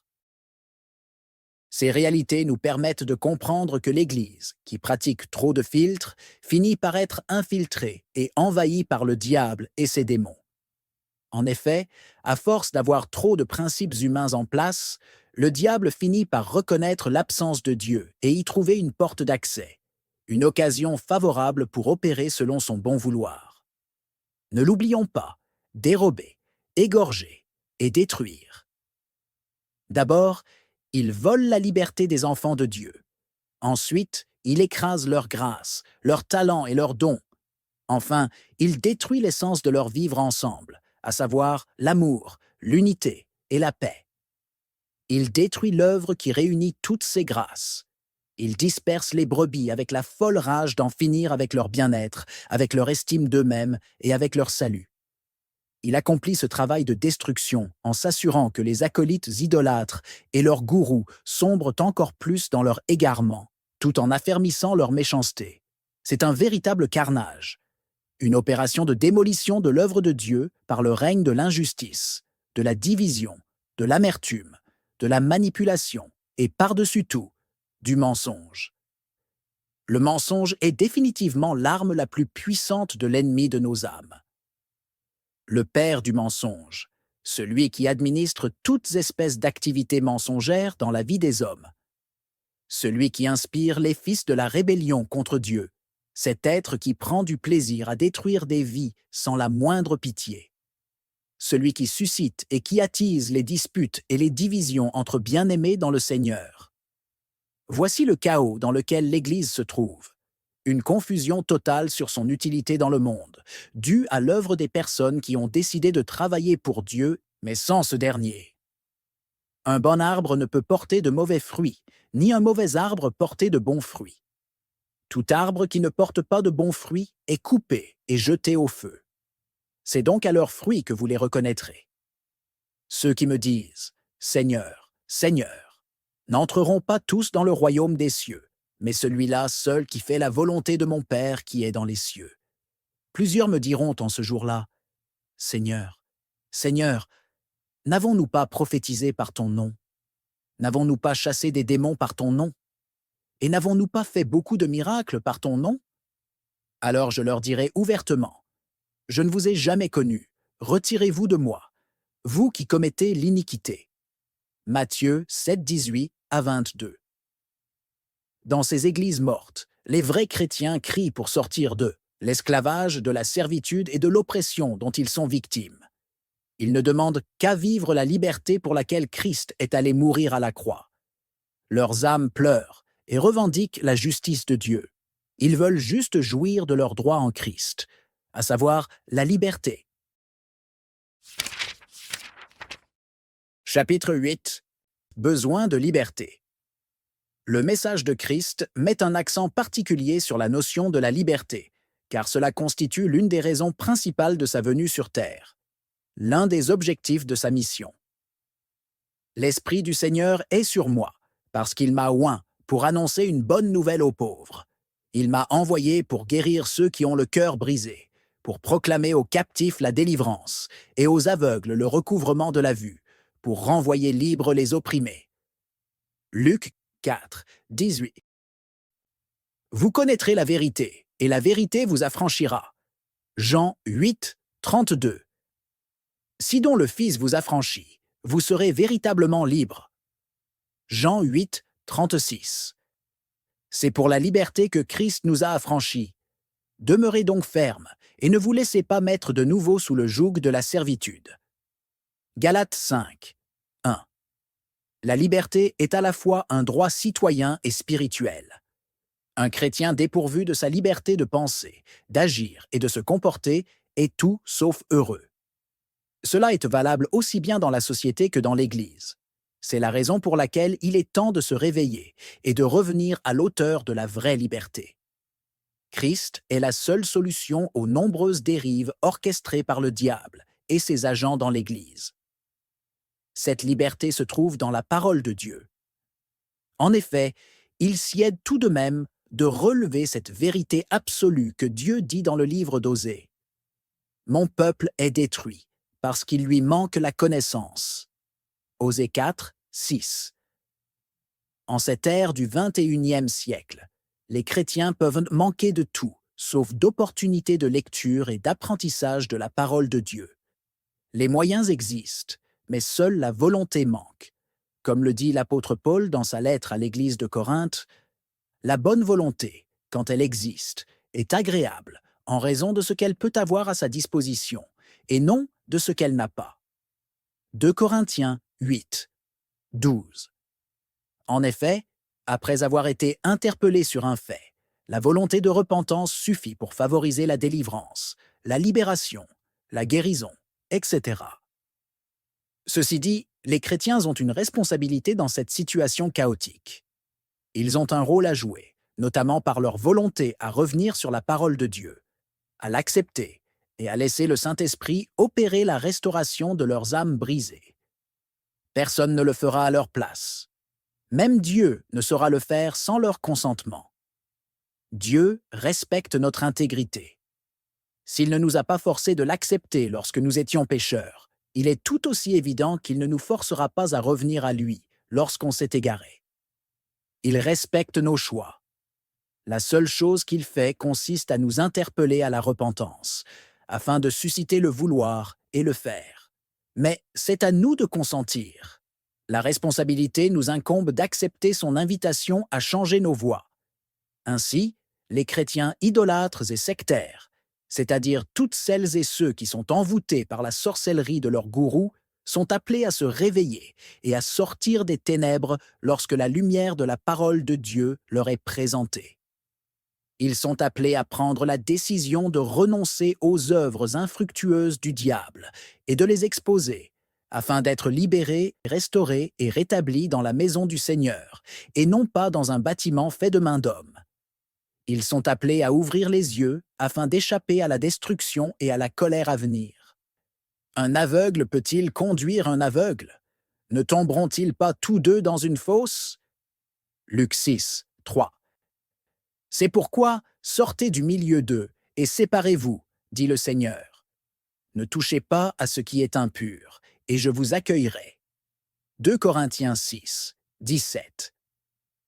Ces réalités nous permettent de comprendre que l'Église, qui pratique trop de filtres, finit par être infiltrée et envahie par le diable et ses démons. En effet, à force d'avoir trop de principes humains en place, le diable finit par reconnaître l'absence de Dieu et y trouver une porte d'accès, une occasion favorable pour opérer selon son bon vouloir. Ne l'oublions pas, dérober, égorger et détruire. D'abord, il vole la liberté des enfants de Dieu. Ensuite, il écrase leur grâce, leur talent et leurs dons. Enfin, il détruit l'essence de leur vivre ensemble, à savoir l'amour, l'unité et la paix. Il détruit l'œuvre qui réunit toutes ces grâces. Il disperse les brebis avec la folle rage d'en finir avec leur bien-être, avec leur estime d'eux-mêmes et avec leur salut. Il accomplit ce travail de destruction en s'assurant que les acolytes idolâtres et leurs gourous sombrent encore plus dans leur égarement, tout en affermissant leur méchanceté. C'est un véritable carnage, une opération de démolition de l'œuvre de Dieu par le règne de l'injustice, de la division, de l'amertume, de la manipulation et, par-dessus tout, du mensonge. Le mensonge est définitivement l'arme la plus puissante de l'ennemi de nos âmes. Le père du mensonge, celui qui administre toutes espèces d'activités mensongères dans la vie des hommes. Celui qui inspire les fils de la rébellion contre Dieu, cet être qui prend du plaisir à détruire des vies sans la moindre pitié. celui qui suscite et qui attise les disputes et les divisions entre bien-aimés dans le Seigneur. Voici le chaos dans lequel l'Église se trouve. Une confusion totale sur son utilité dans le monde, due à l'œuvre des personnes qui ont décidé de travailler pour Dieu, mais sans ce dernier. Un bon arbre ne peut porter de mauvais fruits, ni un mauvais arbre porter de bons fruits. Tout arbre qui ne porte pas de bons fruits est coupé et jeté au feu. C'est donc à leurs fruits que vous les reconnaîtrez. Ceux qui me disent « Seigneur, Seigneur », n'entreront pas tous dans le royaume des cieux, mais celui-là seul qui fait la volonté de mon Père qui est dans les cieux. Plusieurs me diront en ce jour-là « Seigneur, Seigneur, n'avons-nous pas prophétisé par ton nom? N'avons-nous pas chassé des démons par ton nom? Et n'avons-nous pas fait beaucoup de miracles par ton nom? » Alors je leur dirai ouvertement, « Je ne vous ai jamais connu, retirez-vous de moi, vous qui commettez l'iniquité. » Matthieu 7, 18 à 22. Dans ces églises mortes, les vrais chrétiens crient pour sortir de l'esclavage, de la servitude et de l'oppression dont ils sont victimes. Ils ne demandent qu'à vivre la liberté pour laquelle Christ est allé mourir à la croix. Leurs âmes pleurent et revendiquent la justice de Dieu. Ils veulent juste jouir de leurs droits en Christ, à savoir la liberté. Chapitre 8. Besoin de liberté. Le message de Christ met un accent particulier sur la notion de la liberté, car cela constitue l'une des raisons principales de sa venue sur terre, l'un des objectifs de sa mission. L'Esprit du Seigneur est sur moi, parce qu'il m'a oint pour annoncer une bonne nouvelle aux pauvres. Il m'a envoyé pour guérir ceux qui ont le cœur brisé, pour proclamer aux captifs la délivrance et aux aveugles le recouvrement de la vue, pour renvoyer libres les opprimés. Luc 4, 18. Vous connaîtrez la vérité, et la vérité vous affranchira. Jean 8, 32. Si donc le Fils vous affranchit, vous serez véritablement libre. Jean 8, 36. C'est pour la liberté que Christ nous a affranchis. Demeurez donc fermes, et ne vous laissez pas mettre de nouveau sous le joug de la servitude. Galates 5, 1. La liberté est à la fois un droit citoyen et spirituel. Un chrétien dépourvu de sa liberté de penser, d'agir et de se comporter est tout sauf heureux. Cela est valable aussi bien dans la société que dans l'Église. C'est la raison pour laquelle il est temps de se réveiller et de revenir à l'auteur de la vraie liberté. Christ est la seule solution aux nombreuses dérives orchestrées par le diable et ses agents dans l'Église. Cette liberté se trouve dans la parole de Dieu. En effet, il s'y aide tout de même de relever cette vérité absolue que Dieu dit dans le livre d'Osée. « Mon peuple est détruit, parce qu'il lui manque la connaissance. » Osée 4, 6. En cette ère du XXIe siècle, les chrétiens peuvent manquer de tout, sauf d'opportunités de lecture et d'apprentissage de la parole de Dieu. Les moyens existent, mais seule la volonté manque. Comme le dit l'apôtre Paul dans sa lettre à l'église de Corinthe, « La bonne volonté, quand elle existe, est agréable en raison de ce qu'elle peut avoir à sa disposition, et non de ce qu'elle n'a pas. » 2 Corinthiens 8, 12. En effet, après avoir été interpellé sur un fait, la volonté de repentance suffit pour favoriser la délivrance, la libération, la guérison, etc. Ceci dit, les chrétiens ont une responsabilité dans cette situation chaotique. Ils ont un rôle à jouer, notamment par leur volonté à revenir sur la parole de Dieu, à l'accepter et à laisser le Saint-Esprit opérer la restauration de leurs âmes brisées. Personne ne le fera à leur place. Même Dieu ne saura le faire sans leur consentement. Dieu respecte notre intégrité. S'il ne nous a pas forcés de l'accepter lorsque nous étions pécheurs, il est tout aussi évident qu'il ne nous forcera pas à revenir à lui lorsqu'on s'est égaré. Il respecte nos choix. La seule chose qu'il fait consiste à nous interpeller à la repentance, afin de susciter le vouloir et le faire. Mais c'est à nous de consentir. La responsabilité nous incombe d'accepter son invitation à changer nos voies. Ainsi, les chrétiens idolâtres et sectaires, c'est-à-dire toutes celles et ceux qui sont envoûtés par la sorcellerie de leur gourou, sont appelés à se réveiller et à sortir des ténèbres lorsque la lumière de la parole de Dieu leur est présentée. Ils sont appelés à prendre la décision de renoncer aux œuvres infructueuses du diable et de les exposer, afin d'être libérés, restaurés et rétablis dans la maison du Seigneur, et non pas dans un bâtiment fait de main d'homme. Ils sont appelés à ouvrir les yeux afin d'échapper à la destruction et à la colère à venir. Un aveugle peut-il conduire un aveugle? Ne tomberont-ils pas tous deux dans une fosse? Luc 6, 3. C'est pourquoi sortez du milieu d'eux et séparez-vous, dit le Seigneur. Ne touchez pas à ce qui est impur, et je vous accueillerai. 2 Corinthiens 6, 17.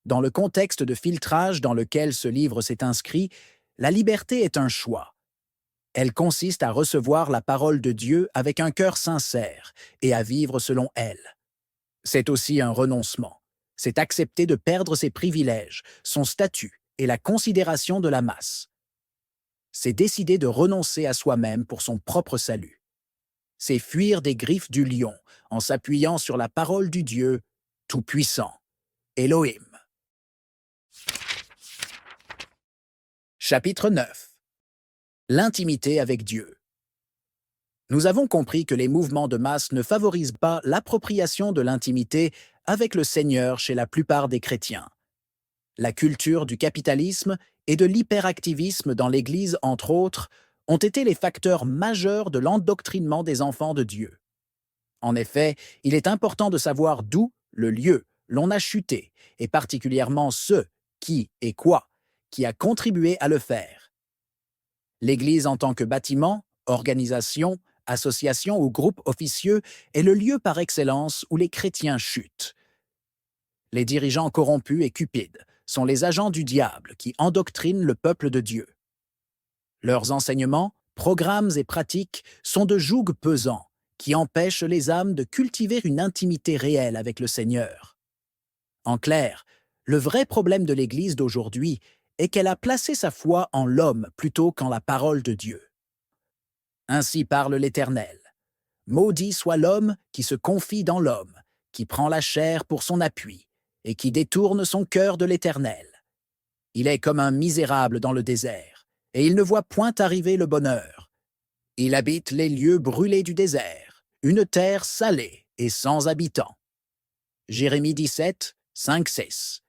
Dans le contexte de filtrage dans lequel ce livre s'est inscrit, la liberté est un choix. Elle consiste à recevoir la parole de Dieu avec un cœur sincère et à vivre selon elle. C'est aussi un renoncement. C'est accepter de perdre ses privilèges, son statut et la considération de la masse. C'est décider de renoncer à soi-même pour son propre salut. C'est fuir des griffes du lion en s'appuyant sur la parole du Dieu Tout-Puissant, Elohim. Chapitre 9. L'intimité avec Dieu. Nous avons compris que les mouvements de masse ne favorisent pas l'appropriation de l'intimité avec le Seigneur chez la plupart des chrétiens. La culture du capitalisme et de l'hyperactivisme dans l'Église, entre autres, ont été les facteurs majeurs de l'endoctrinement des enfants de Dieu. En effet, il est important de savoir d'où, le lieu, l'on a chuté, et particulièrement ce, qui et quoi, qui a contribué à le faire. L'Église en tant que bâtiment, organisation, association ou groupe officieux est le lieu par excellence où les chrétiens chutent. Les dirigeants corrompus et cupides sont les agents du diable qui endoctrinent le peuple de Dieu. Leurs enseignements, programmes et pratiques sont de joug pesant qui empêchent les âmes de cultiver une intimité réelle avec le Seigneur. En clair, le vrai problème de l'Église d'aujourd'hui est qu'elle a placé sa foi en l'homme plutôt qu'en la parole de Dieu. Ainsi parle l'Éternel. Maudit soit l'homme qui se confie dans l'homme, qui prend la chair pour son appui, et qui détourne son cœur de l'Éternel. Il est comme un misérable dans le désert, et il ne voit point arriver le bonheur. Il habite les lieux brûlés du désert, une terre salée et sans habitants. Jérémie 17, 5-6.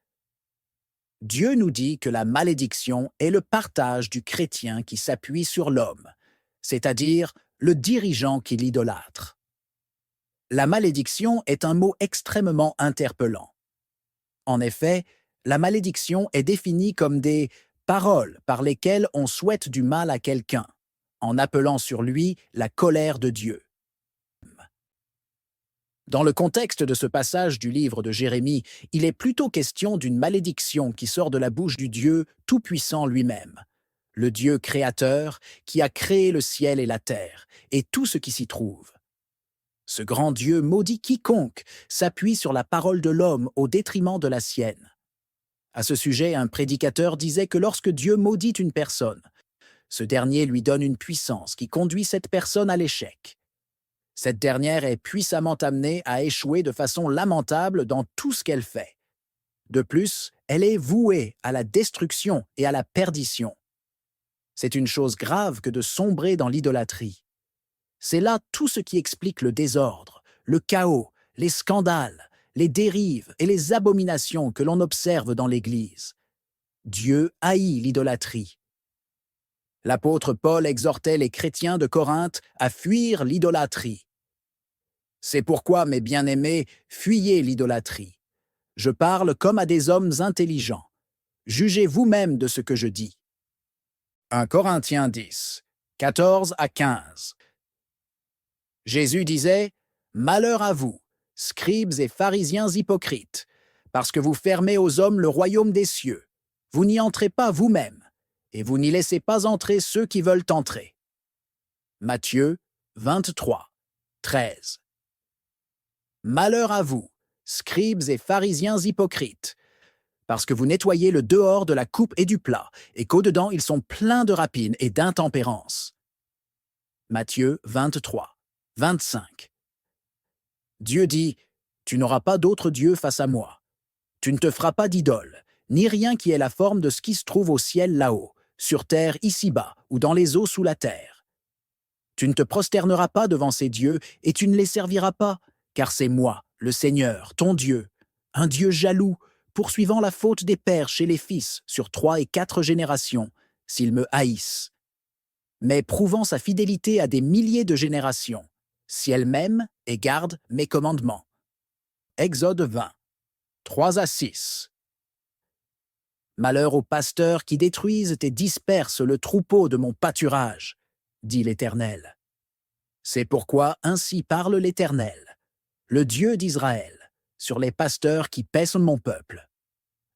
Dieu nous dit que la malédiction est le partage du chrétien qui s'appuie sur l'homme, c'est-à-dire le dirigeant qui l'idolâtre. La malédiction est un mot extrêmement interpellant. En effet, la malédiction est définie comme des paroles par lesquelles on souhaite du mal à quelqu'un, en appelant sur lui la colère de Dieu. Dans le contexte de ce passage du livre de Jérémie, il est plutôt question d'une malédiction qui sort de la bouche du Dieu Tout-Puissant lui-même, le Dieu créateur qui a créé le ciel et la terre, et tout ce qui s'y trouve. Ce grand Dieu maudit quiconque s'appuie sur la parole de l'homme au détriment de la sienne. À ce sujet, un prédicateur disait que lorsque Dieu maudit une personne, ce dernier lui donne une puissance qui conduit cette personne à l'échec. Cette dernière est puissamment amenée à échouer de façon lamentable dans tout ce qu'elle fait. De plus, elle est vouée à la destruction et à la perdition. C'est une chose grave que de sombrer dans l'idolâtrie. C'est là tout ce qui explique le désordre, le chaos, les scandales, les dérives et les abominations que l'on observe dans l'Église. Dieu haït l'idolâtrie. L'apôtre Paul exhortait les chrétiens de Corinthe à fuir l'idolâtrie. C'est pourquoi, mes bien-aimés, fuyez l'idolâtrie. Je parle comme à des hommes intelligents. Jugez vous-même de ce que je dis. 1 Corinthiens 10, 14-15. Jésus disait « Malheur à vous, scribes et pharisiens hypocrites, parce que vous fermez aux hommes le royaume des cieux. Vous n'y entrez pas vous-même, et vous n'y laissez pas entrer ceux qui veulent entrer. » Matthieu 23, 13. Malheur à vous, scribes et pharisiens hypocrites, parce que vous nettoyez le dehors de la coupe et du plat, et qu'au-dedans ils sont pleins de rapines et d'intempérance. Matthieu 23, 25. Dieu dit, « Tu n'auras pas d'autre Dieu face à moi. Tu ne te feras pas d'idole, ni rien qui ait la forme de ce qui se trouve au ciel là-haut, sur terre ici-bas, ou dans les eaux sous la terre. Tu ne te prosterneras pas devant ces dieux, et tu ne les serviras pas, car c'est moi, le Seigneur, ton Dieu, un Dieu jaloux, poursuivant la faute des pères chez les fils sur 3 et 4 générations, s'ils me haïssent, mais prouvant sa fidélité à des milliers de générations, si elles m'aiment et gardent mes commandements. » Exode 20, 3 à 6. Malheur aux pasteurs qui détruisent et dispersent le troupeau de mon pâturage, dit l'Éternel. C'est pourquoi ainsi parle l'Éternel, le Dieu d'Israël, sur les pasteurs qui paissent mon peuple.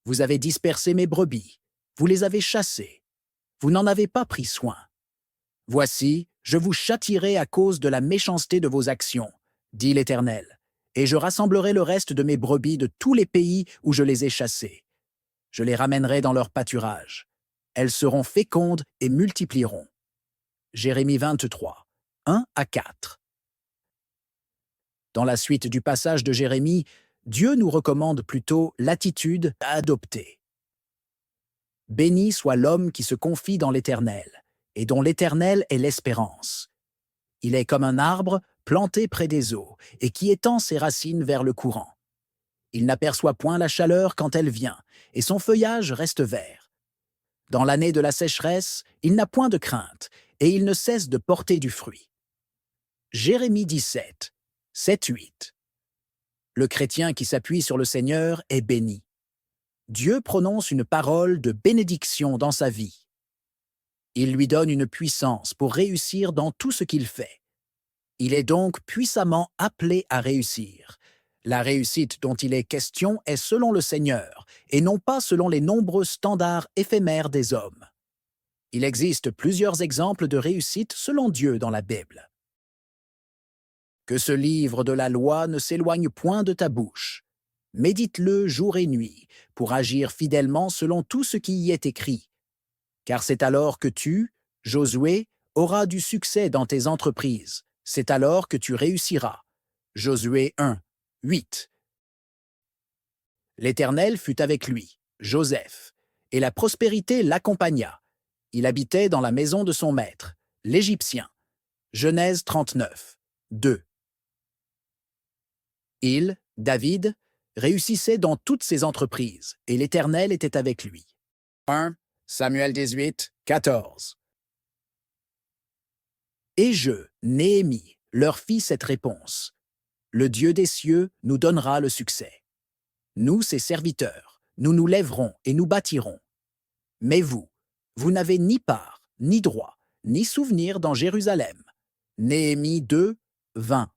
Vous avez dispersé mes brebis, vous les avez chassées, vous n'en avez pas pris soin. Voici, je vous châtierai à cause de la méchanceté de vos actions, dit l'Éternel, et je rassemblerai le reste de mes brebis de tous les pays où je les ai chassées. Je les ramènerai dans leur pâturage. Elles seront fécondes et multiplieront. Jérémie 23, 1 à 4. Dans la suite du passage de Jérémie, Dieu nous recommande plutôt l'attitude à adopter. Béni soit l'homme qui se confie dans l'Éternel, et dont l'Éternel est l'espérance. Il est comme un arbre planté près des eaux, et qui étend ses racines vers le courant. Il n'aperçoit point la chaleur quand elle vient, et son feuillage reste vert. Dans l'année de la sécheresse, il n'a point de crainte, et il ne cesse de porter du fruit. Jérémie 17, 7-8. Le chrétien qui s'appuie sur le Seigneur est béni. Dieu prononce une parole de bénédiction dans sa vie. Il lui donne une puissance pour réussir dans tout ce qu'il fait. Il est donc puissamment appelé à réussir. La réussite dont il est question est selon le Seigneur, et non pas selon les nombreux standards éphémères des hommes. Il existe plusieurs exemples de réussite selon Dieu dans la Bible. Que ce livre de la loi ne s'éloigne point de ta bouche. Médite-le jour et nuit, pour agir fidèlement selon tout ce qui y est écrit. Car c'est alors que tu, Josué, auras du succès dans tes entreprises. C'est alors que tu réussiras. Josué 1, 8. L'Éternel fut avec lui, Joseph, et la prospérité l'accompagna. Il habitait dans la maison de son maître, l'Égyptien. Genèse 39, 2. Il, David, réussissait dans toutes ses entreprises, et l'Éternel était avec lui. 1 Samuel 18, 14. Et je, Néhémie, leur fis cette réponse. Le Dieu des cieux nous donnera le succès. Nous, ses serviteurs, nous nous lèverons et nous bâtirons. Mais vous, vous n'avez ni part, ni droit, ni souvenir dans Jérusalem. Néhémie 2, 20.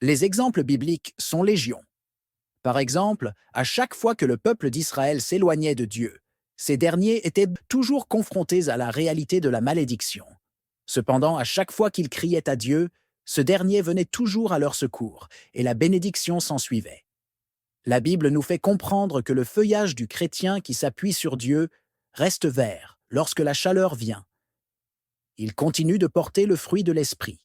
Les exemples bibliques sont légion. Par exemple, à chaque fois que le peuple d'Israël s'éloignait de Dieu, ces derniers étaient toujours confrontés à la réalité de la malédiction. Cependant, à chaque fois qu'ils criaient à Dieu, ce dernier venait toujours à leur secours, et la bénédiction s'ensuivait. La Bible nous fait comprendre que le feuillage du chrétien qui s'appuie sur Dieu reste vert lorsque la chaleur vient. Il continue de porter le fruit de l'esprit.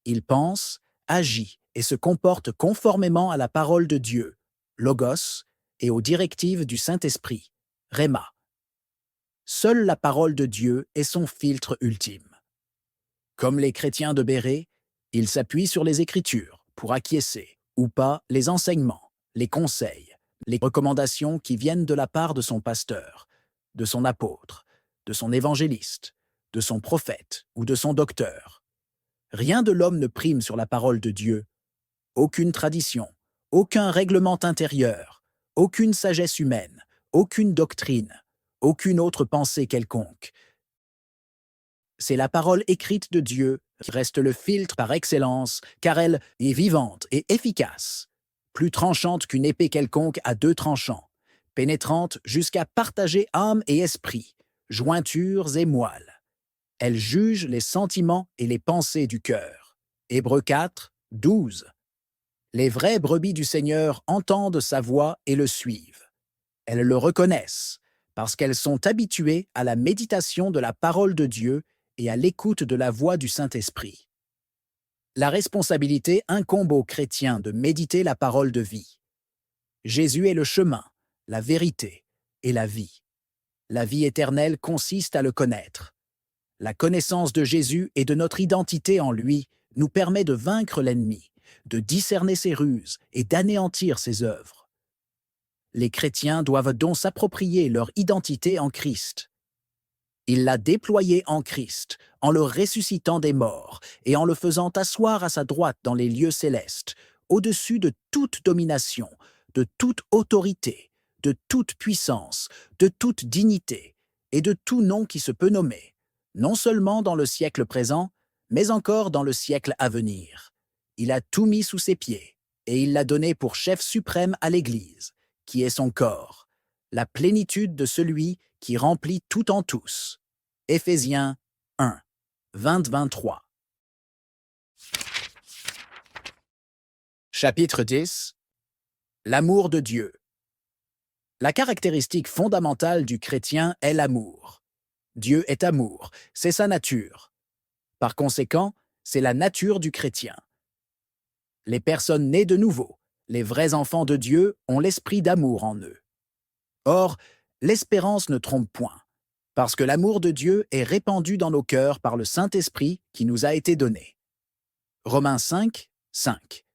Il pense, agit et se comporte conformément à la parole de Dieu, Logos, et aux directives du Saint-Esprit, Rhéma. Seule la parole de Dieu est son filtre ultime. Comme les chrétiens de Bérée, il s'appuie sur les Écritures pour acquiescer, ou pas, les enseignements, les conseils, les recommandations qui viennent de la part de son pasteur, de son apôtre, de son évangéliste, de son prophète ou de son docteur. Rien de l'homme ne prime sur la parole de Dieu. Aucune tradition, aucun règlement intérieur, aucune sagesse humaine, aucune doctrine, aucune autre pensée quelconque. C'est la parole écrite de Dieu qui reste le filtre par excellence, car elle est vivante et efficace, plus tranchante qu'une épée quelconque à 2 tranchants, pénétrante jusqu'à partager âme et esprit, jointures et moelle. Elle juge les sentiments et les pensées du cœur. Hébreux 4, 12. Les vraies brebis du Seigneur entendent sa voix et le suivent. Elles le reconnaissent, parce qu'elles sont habituées à la méditation de la parole de Dieu et à l'écoute de la voix du Saint-Esprit. La responsabilité incombe aux chrétiens de méditer la parole de vie. Jésus est le chemin, la vérité et la vie. La vie éternelle consiste à le connaître. La connaissance de Jésus et de notre identité en lui nous permet de vaincre l'ennemi, de discerner ses ruses et d'anéantir ses œuvres. Les chrétiens doivent donc s'approprier leur identité en Christ. Il l'a déployée en Christ, en le ressuscitant des morts et en le faisant asseoir à sa droite dans les lieux célestes, au-dessus de toute domination, de toute autorité, de toute puissance, de toute dignité et de tout nom qui se peut nommer, non seulement dans le siècle présent, mais encore dans le siècle à venir. Il a tout mis sous ses pieds, et il l'a donné pour chef suprême à l'Église, qui est son corps, la plénitude de celui qui remplit tout en tous. Éphésiens 1, 20-23. Chapitre 10. L'amour de Dieu. La caractéristique fondamentale du chrétien est l'amour. Dieu est amour, c'est sa nature. Par conséquent, c'est la nature du chrétien. Les personnes nées de nouveau, les vrais enfants de Dieu, ont l'esprit d'amour en eux. Or, l'espérance ne trompe point, parce que l'amour de Dieu est répandu dans nos cœurs par le Saint-Esprit qui nous a été donné. Romains 5, 5.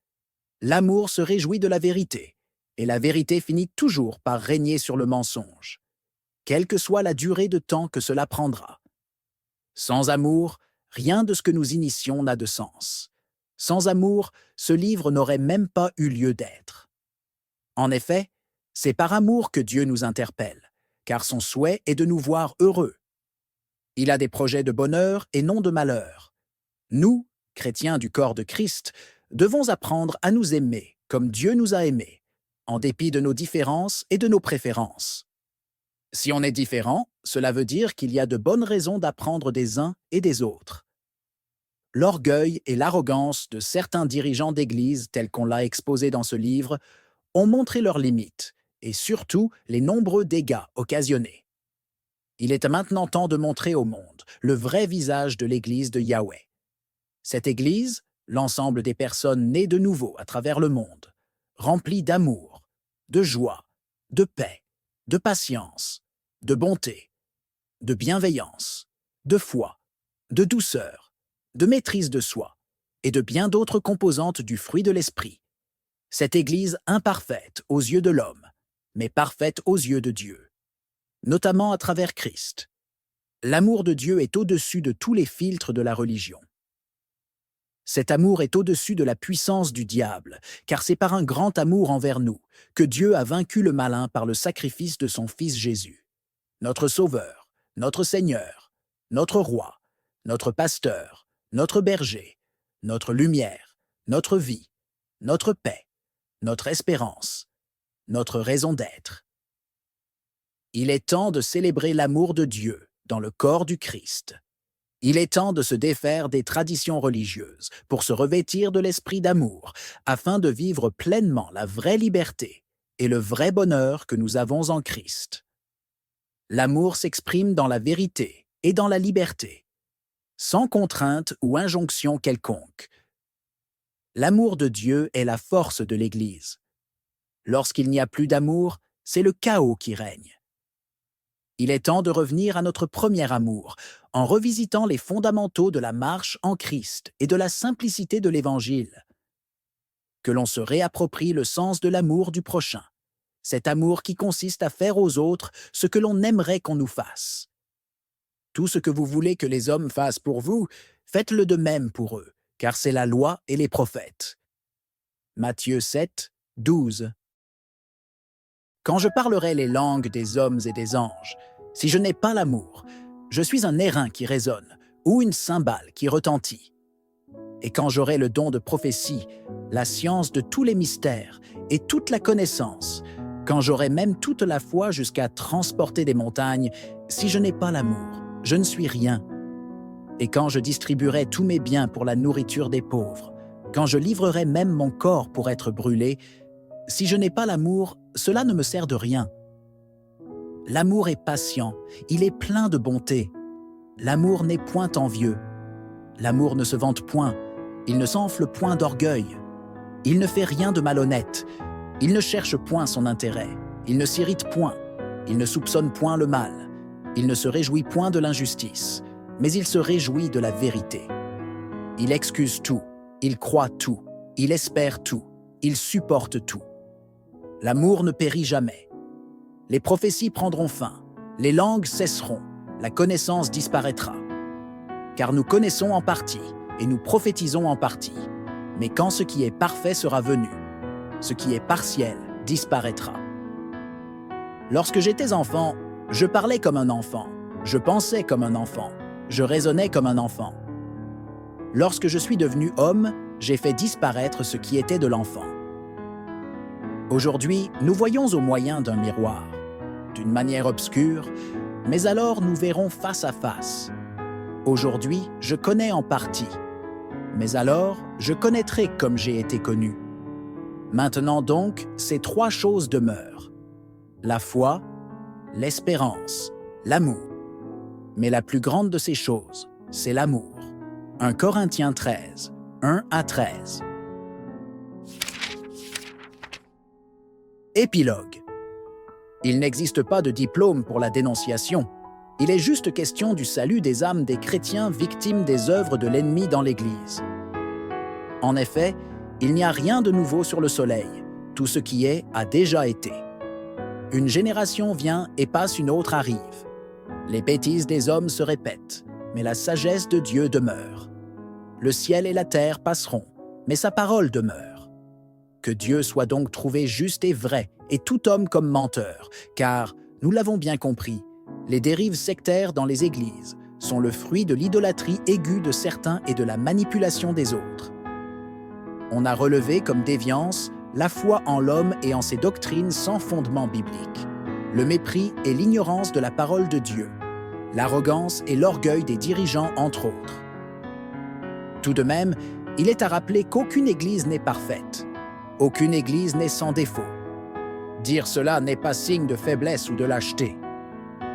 L'amour se réjouit de la vérité, et la vérité finit toujours par régner sur le mensonge, quelle que soit la durée de temps que cela prendra. Sans amour, rien de ce que nous initions n'a de sens. Sans amour, ce livre n'aurait même pas eu lieu d'être. En effet, c'est par amour que Dieu nous interpelle, car son souhait est de nous voir heureux. Il a des projets de bonheur et non de malheur. Nous, chrétiens du corps de Christ, devons apprendre à nous aimer comme Dieu nous a aimés, en dépit de nos différences et de nos préférences. Si on est différent, cela veut dire qu'il y a de bonnes raisons d'apprendre des uns et des autres. L'orgueil et l'arrogance de certains dirigeants d'Église, tels qu'on l'a exposé dans ce livre, ont montré leurs limites, et surtout les nombreux dégâts occasionnés. Il est maintenant temps de montrer au monde le vrai visage de l'Église de Yahweh. Cette Église, l'ensemble des personnes nées de nouveau à travers le monde, remplie d'amour, de joie, de paix, de patience, de bonté, de bienveillance, de foi, de douceur, de maîtrise de soi et de bien d'autres composantes du fruit de l'esprit. Cette Église imparfaite aux yeux de l'homme, mais parfaite aux yeux de Dieu, notamment à travers Christ. L'amour de Dieu est au-dessus de tous les filtres de la religion. Cet amour est au-dessus de la puissance du diable, car c'est par un grand amour envers nous que Dieu a vaincu le malin par le sacrifice de son Fils Jésus, notre Sauveur, notre Seigneur, notre Roi, notre Pasteur, notre Berger, notre lumière, notre vie, notre paix, notre espérance, notre raison d'être. Il est temps de célébrer l'amour de Dieu dans le corps du Christ. Il est temps de se défaire des traditions religieuses pour se revêtir de l'esprit d'amour, afin de vivre pleinement la vraie liberté et le vrai bonheur que nous avons en Christ. L'amour s'exprime dans la vérité et dans la liberté, sans contrainte ou injonction quelconque. L'amour de Dieu est la force de l'Église. Lorsqu'il n'y a plus d'amour, c'est le chaos qui règne. Il est temps de revenir à notre premier amour, en revisitant les fondamentaux de la marche en Christ et de la simplicité de l'Évangile. Que l'on se réapproprie le sens de l'amour du prochain, cet amour qui consiste à faire aux autres ce que l'on aimerait qu'on nous fasse. Tout ce que vous voulez que les hommes fassent pour vous, faites-le de même pour eux, car c'est la loi et les prophètes. Matthieu 7, 12. Quand je parlerai les langues des hommes et des anges, si je n'ai pas l'amour, je suis un airain qui résonne ou une cymbale qui retentit. Et quand j'aurai le don de prophétie, la science de tous les mystères et toute la connaissance, quand j'aurai même toute la foi jusqu'à transporter des montagnes, si je n'ai pas l'amour, je ne suis rien. Et quand je distribuerai tous mes biens pour la nourriture des pauvres, quand je livrerais même mon corps pour être brûlé, si je n'ai pas l'amour, cela ne me sert de rien. L'amour est patient, il est plein de bonté. L'amour n'est point envieux. L'amour ne se vante point, il ne s'enfle point d'orgueil. Il ne fait rien de malhonnête, il ne cherche point son intérêt, il ne s'irrite point, il ne soupçonne point le mal, il ne se réjouit point de l'injustice, mais il se réjouit de la vérité. Il excuse tout, il croit tout, il espère tout, il supporte tout. L'amour ne périt jamais. Les prophéties prendront fin, les langues cesseront, la connaissance disparaîtra. Car nous connaissons en partie et nous prophétisons en partie. Mais quand ce qui est parfait sera venu, ce qui est partiel disparaîtra. Lorsque j'étais enfant, je parlais comme un enfant, je pensais comme un enfant, je raisonnais comme un enfant. Lorsque je suis devenu homme, j'ai fait disparaître ce qui était de l'enfant. Aujourd'hui, nous voyons au moyen d'un miroir, d'une manière obscure, mais alors nous verrons face à face. Aujourd'hui, je connais en partie, mais alors je connaîtrai comme j'ai été connu. Maintenant donc, ces trois choses demeurent: la foi, l'espérance, l'amour. Mais la plus grande de ces choses, c'est l'amour. 1 Corinthiens 13, 1 à 13. Épilogue. Il n'existe pas de diplôme pour la dénonciation. Il est juste question du salut des âmes des chrétiens victimes des œuvres de l'ennemi dans l'Église. En effet, il n'y a rien de nouveau sur le soleil. Tout ce qui est a déjà été. Une génération vient et passe, une autre arrive. Les bêtises des hommes se répètent, mais la sagesse de Dieu demeure. Le ciel et la terre passeront, mais sa parole demeure. Que Dieu soit donc trouvé juste et vrai, et tout homme comme menteur, car, nous l'avons bien compris, les dérives sectaires dans les églises sont le fruit de l'idolâtrie aiguë de certains et de la manipulation des autres. On a relevé comme déviance la foi en l'homme et en ses doctrines sans fondement biblique, le mépris et l'ignorance de la parole de Dieu, l'arrogance et l'orgueil des dirigeants, entre autres. Tout de même, il est à rappeler qu'aucune église n'est parfaite, aucune église n'est sans défaut. Dire cela n'est pas signe de faiblesse ou de lâcheté.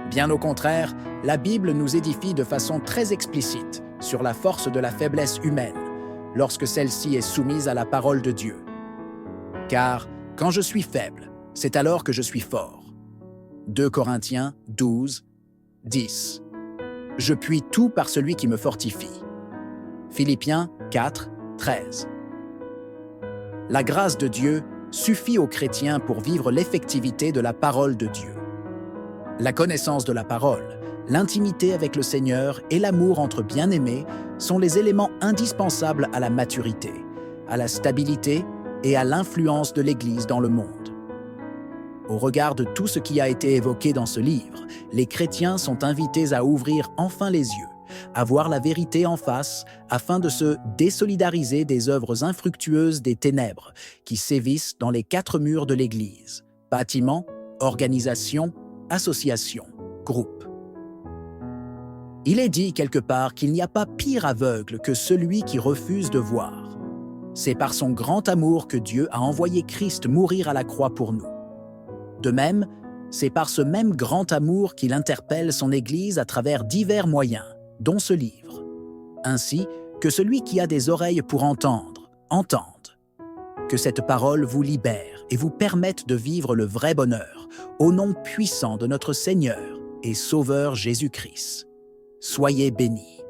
Bien au contraire, la Bible nous édifie de façon très explicite sur la force de la faiblesse humaine, lorsque celle-ci est soumise à la parole de Dieu. Car, quand je suis faible, c'est alors que je suis fort. 2 Corinthiens 12, 10. Je puis tout par celui qui me fortifie. Philippiens 4, 13. La grâce de Dieu suffit aux chrétiens pour vivre l'effectivité de la parole de Dieu. La connaissance de la parole, l'intimité avec le Seigneur et l'amour entre bien-aimés sont les éléments indispensables à la maturité, à la stabilité et à l'influence de l'Église dans le monde. Au regard de tout ce qui a été évoqué dans ce livre, les chrétiens sont invités à ouvrir enfin les yeux, à voir la vérité en face afin de se désolidariser des œuvres infructueuses des ténèbres qui sévissent dans les 4 murs de l'Église: bâtiments, organisations, associations, groupes. Il est dit quelque part qu'il n'y a pas pire aveugle que celui qui refuse de voir. C'est par son grand amour que Dieu a envoyé Christ mourir à la croix pour nous. De même, c'est par ce même grand amour qu'il interpelle son Église à travers divers moyens, dont ce livre. Ainsi, que celui qui a des oreilles pour entendre, entende. Que cette parole vous libère et vous permette de vivre le vrai bonheur, au nom puissant de notre Seigneur et Sauveur Jésus-Christ. Soyez bénis.